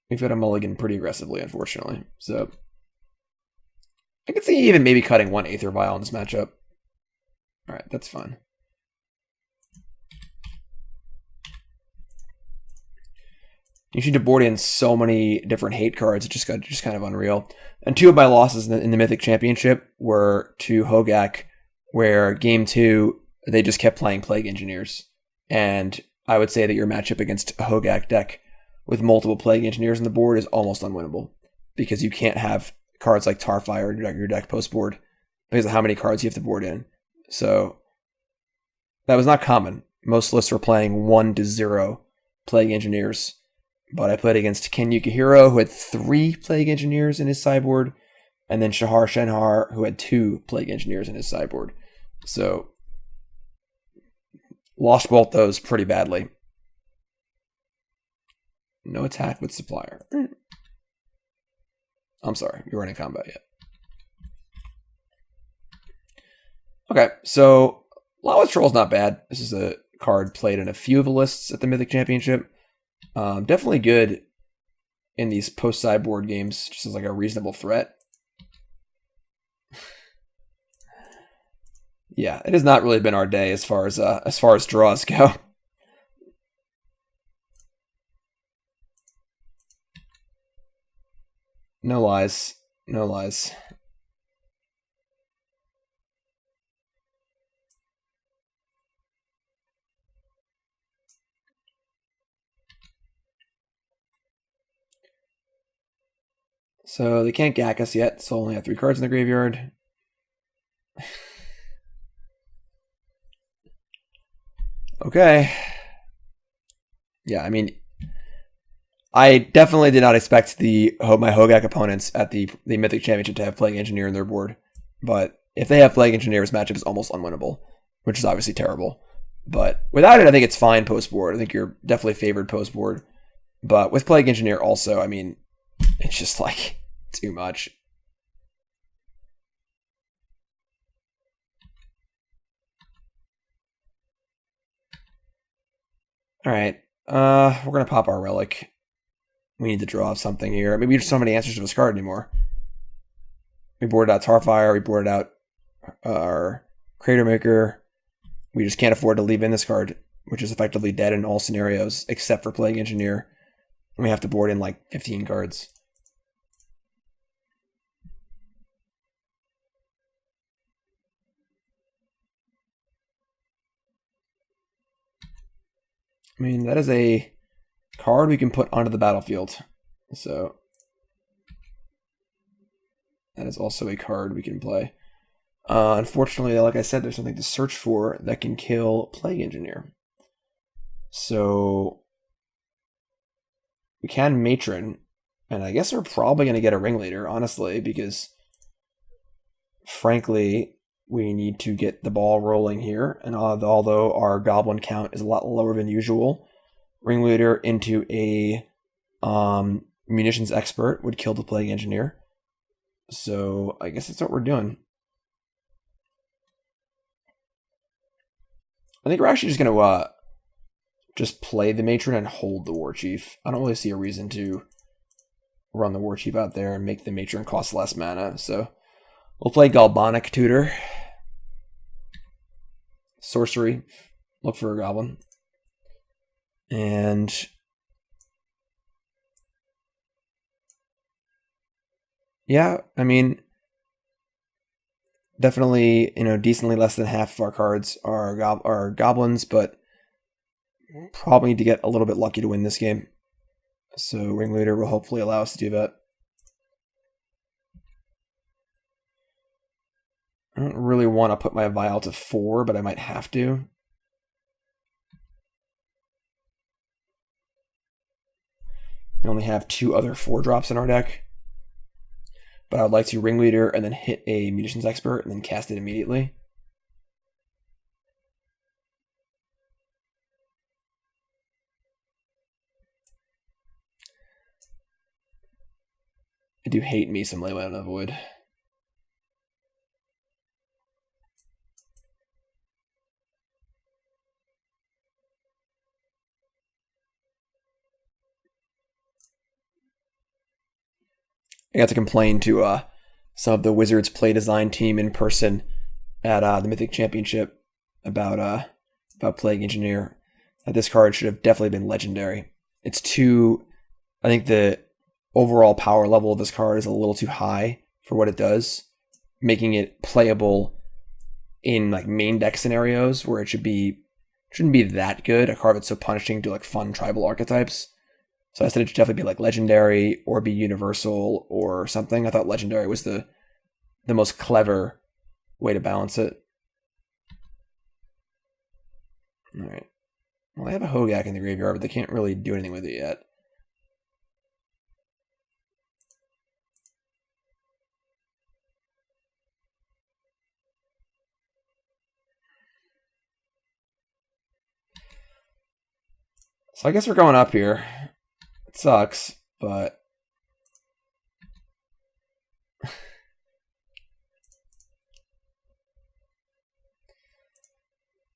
we've got a mulligan pretty aggressively, unfortunately. So I could see even maybe cutting 1 Aether Vial in this matchup. Alright, that's fine. You need to board in so many different hate cards. It's just kind of unreal. And 2 of my losses in the Mythic Championship were to Hogak, where game 2 they just kept playing Plague Engineers. And I would say that your matchup against a Hogak deck with multiple Plague Engineers on the board is almost unwinnable, because you can't have cards like Tarfire in your deck post board because of how many cards you have to board in. So that was not common. Most lists were playing 1 to 0 Plague Engineers, but I played against Ken Yukihiro, who had 3 Plague Engineers in his sideboard, and then Shahar Shenhar, who had 2 Plague Engineers in his sideboard. So, lost both those pretty badly. No attack with Supplier. I'm sorry, we weren't in combat yet. Okay, so Lava Troll's not bad. This is a card played in a few of the lists at the Mythic Championship. Definitely good in these post-sideboard games, just as like a reasonable threat. Yeah, it has not really been our day as far as draws go. No lies. No lies. So they can't gack us yet, so only have 3 cards in the graveyard. Okay. Yeah, I mean, I definitely did not expect my Hogak opponents at the Mythic Championship to have Plague Engineer in their board. But if they have Plague Engineer, this matchup is almost unwinnable, which is obviously terrible. But without it, I think it's fine post-board. I think you're definitely favored post-board. But with Plague Engineer also, I mean, it's just like too much. Alright, we're going to pop our Relic. We need to draw something here. Maybe we just don't have any answers to this card anymore. We boarded out Tarfire, we boarded out our Cratermaker. We just can't afford to leave in this card, which is effectively dead in all scenarios, except for Plague Engineer. And we have to board in like 15 cards. I mean, that is a card we can put onto the battlefield. So that is also a card we can play. Unfortunately, like I said, there's something to search for that can kill Plague Engineer. So we can Matron, and I guess we're probably going to get a Ringleader, honestly, because frankly, we need to get the ball rolling here. And although our Goblin count is a lot lower than usual, Ringleader into a Munitions Expert would kill the Plague Engineer. So I guess that's what we're doing. I think we're actually just going to just play the Matron and hold the Warchief. I don't really see a reason to run the Warchief out there and make the Matron cost less mana. So we'll play Galbonic Tutor. Sorcery. Look for a Goblin. And yeah, I mean, definitely, decently less than half of our cards are Goblins, but probably need to get a little bit lucky to win this game. So Ringleader will hopefully allow us to do that. I don't really want to put my Vial to 4, but I might have to. We only have 2 other 4-drops in our deck. But I would like to Ringleader and then hit a Munitions Expert and then cast it immediately. I do hate me some Leyline of Void. I got to complain to some of the Wizards play design team in person at the Mythic Championship about Plague Engineer. This card should have definitely been legendary. It's too... I think the overall power level of this card is a little too high for what it does, making it playable in like main deck scenarios where it shouldn't be that good. A card that's so punishing to like fun tribal archetypes. So I said it should definitely be like legendary or be universal or something. I thought legendary was the most clever way to balance it. All right. Well, they have a Hogak in the graveyard, but they can't really do anything with it yet. So I guess we're going up here. It sucks, but...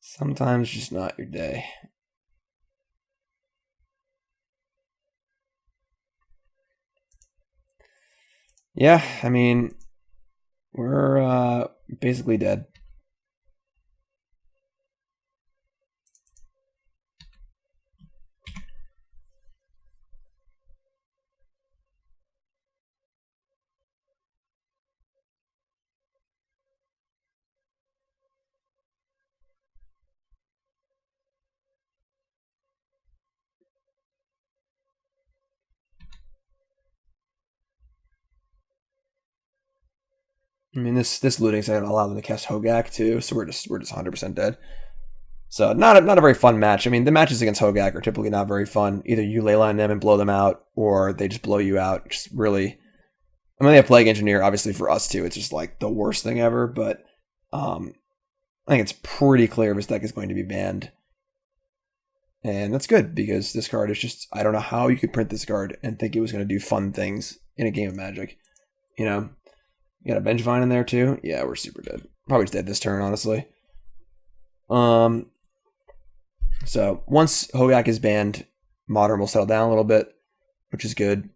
sometimes just not your day. Yeah, I mean, we're basically dead. I mean, this looting's going to allow them to cast Hogak too, so we're just 100% dead. So not a very fun match. I mean, the matches against Hogak are typically not very fun. Either you leyline them and blow them out, or they just blow you out. Just really, I mean, they have Plague Engineer, obviously for us too. It's just like the worst thing ever. But I think it's pretty clear this deck is going to be banned, and that's good because this card is just, I don't know how you could print this card and think it was going to do fun things in a game of Magic. You know, you got a Vengevine in there too. Yeah, we're super dead. Probably just dead this turn, honestly. So once Hogak is banned, Modern will settle down a little bit, which is good.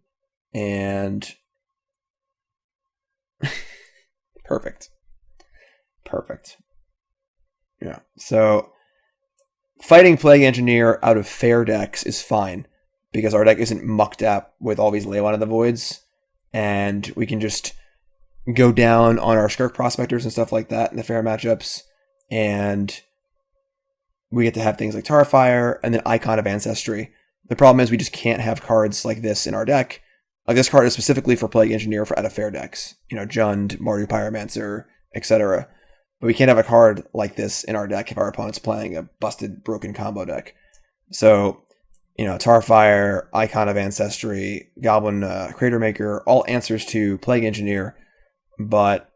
And perfect. Yeah. So fighting Plague Engineer out of fair decks is fine because our deck isn't mucked up with all these Leyline of the Voids, and we can just go down on our Skirk Prospectors and stuff like that in the fair matchups, and we get to have things like Tarfire and then Icon of Ancestry. The problem is we just can't have cards like this in our deck. Like this card is specifically for Plague Engineer for out of fair decks. You know, Jund, Mardu Pyromancer, etc. But we can't have a card like this in our deck if our opponent's playing a busted, broken combo deck. So, you know, Tarfire, Icon of Ancestry, Goblin Cratermaker, all answers to Plague Engineer, but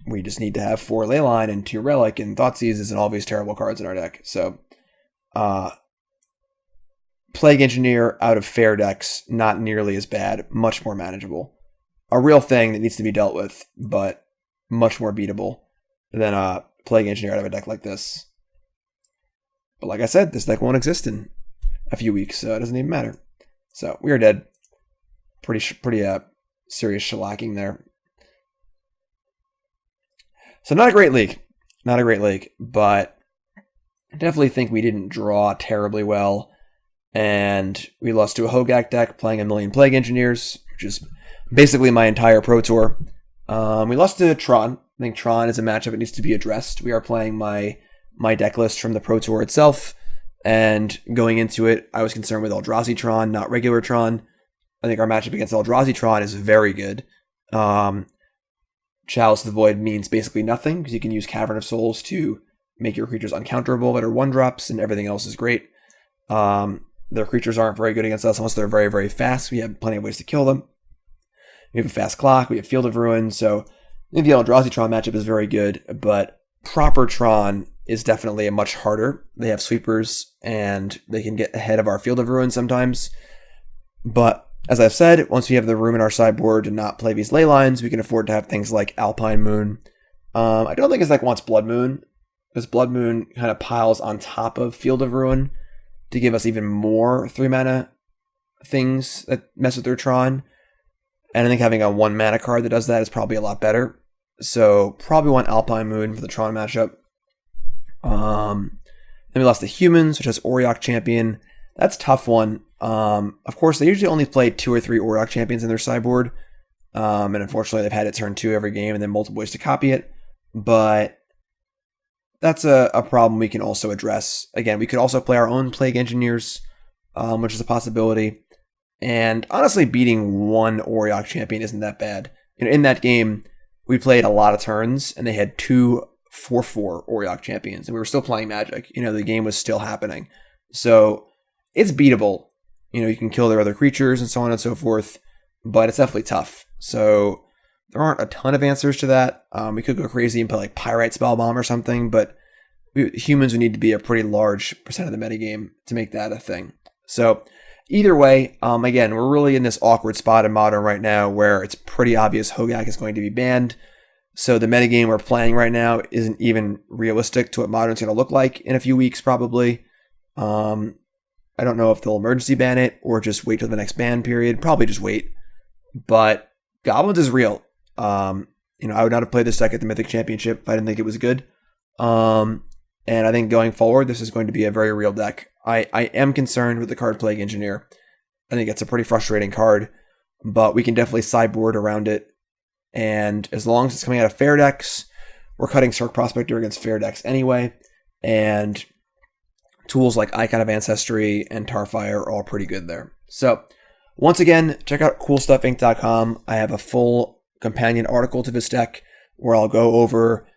we just need to have 4 Leyline and 2 Relic and Thoughtseizes and all these terrible cards in our deck. So, Plague Engineer out of fair decks, not nearly as bad, much more manageable. A real thing that needs to be dealt with, but much more beatable than Plague Engineer out of a deck like this. But like I said, this deck won't exist in a few weeks, so it doesn't even matter. So, we are dead. Pretty serious shellacking there. So not a great league, but I definitely think we didn't draw terribly well, and we lost to a Hogak deck playing a million Plague Engineers, which is basically my entire Pro Tour. We lost to Tron. I think Tron is a matchup that needs to be addressed. We are playing my deck list from the Pro Tour itself, and going into it, I was concerned with Eldrazi Tron, not regular Tron. I think our matchup against Eldrazi Tron is very good. Chalice of the Void means basically nothing, because you can use Cavern of Souls to make your creatures uncounterable that are 1-drops, and everything else is great. Their creatures aren't very good against us unless they're very, very fast. We have plenty of ways to kill them. We have a fast clock, we have Field of Ruin, so I think the Eldrazi Tron matchup is very good, but proper Tron is definitely a much harder. They have sweepers, and they can get ahead of our Field of Ruin sometimes. But as I've said, once we have the room in our sideboard to not play these Leylines, we can afford to have things like Alpine Moon. I don't think his deck wants Blood Moon, because Blood Moon kind of piles on top of Field of Ruin to give us even more 3-mana things that mess with their Tron. And I think having a 1-mana card that does that is probably a lot better. So probably want Alpine Moon for the Tron matchup. Then we lost to Humans, which has Auriok Champion. That's a tough one. Of course, they usually only play 2 or 3 Auriok Champions in their sideboard. And unfortunately, they've had it turn 2 every game and then multiple ways to copy it. But that's a problem we can also address. Again, we could also play our own Plague Engineers, which is a possibility. And honestly, beating 1 Auriok Champion isn't that bad. You know, in that game, we played a lot of turns, and they had 2 4/4 Auriok Champions, and we were still playing Magic. You know, the game was still happening. So it's beatable. You know, you can kill their other creatures and so on and so forth, but it's definitely tough. So there aren't a ton of answers to that. We could go crazy and put like Pyrite Spellbomb or something, but humans would need to be a pretty large percent of the metagame to make that a thing. So either way, again, we're really in this awkward spot in Modern right now where it's pretty obvious Hogak is going to be banned. So the metagame we're playing right now isn't even realistic to what Modern's going to look like in a few weeks, probably. I don't know if they'll emergency ban it or just wait till the next ban period. Probably just wait. But Goblins is real. I would not have played this deck at the Mythic Championship if I didn't think it was good. And I think going forward, this is going to be a very real deck. I am concerned with the card Plague Engineer. I think it's a pretty frustrating card, but we can definitely sideboard around it. And as long as it's coming out of fair decks, we're cutting Skirk Prospector against fair decks anyway. And tools like Icon of Ancestry and Tarfire are all pretty good there. So once again, check out CoolStuffInc.com. I have a full companion article to this deck where I'll go over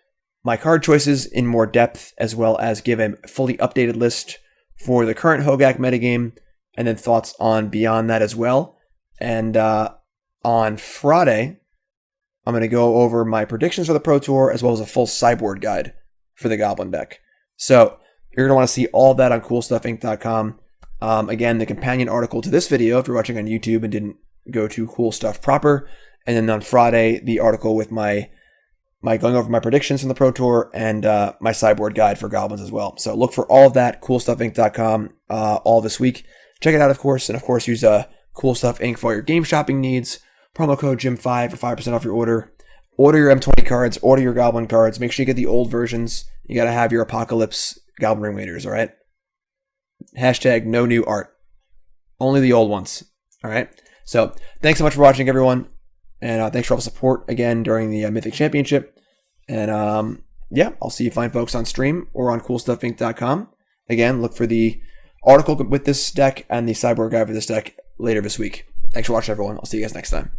my card choices in more depth, as well as give a fully updated list for the current Hogak metagame, and then thoughts on beyond that as well. And on Friday, I'm going to go over my predictions for the Pro Tour, as well as a full sideboard guide for the Goblin deck. So you're going to want to see all of that on CoolStuffInc.com. Again, the companion article to this video, if you're watching on YouTube and didn't go to Cool Stuff proper. And then on Friday, the article with my going over my predictions from the Pro Tour and my sideboard guide for Goblins as well. So look for all of that, CoolStuffInc.com, all this week. Check it out, of course. And of course, use Cool Stuff Inc. for all your game shopping needs. Promo code GYM5 for 5% off your order. Order your M20 cards, order your Goblin cards. Make sure you get the old versions. You got to have your Apocalypse Goblin Ringleaders, all right? Hashtag no new art. Only the old ones, all right? So thanks so much for watching, everyone. And thanks for all the support again during the Mythic Championship. And I'll see you fine folks on stream or on CoolStuffInc.com. Again, look for the article with this deck and the sideboard guide for this deck later this week. Thanks for watching, everyone. I'll see you guys next time.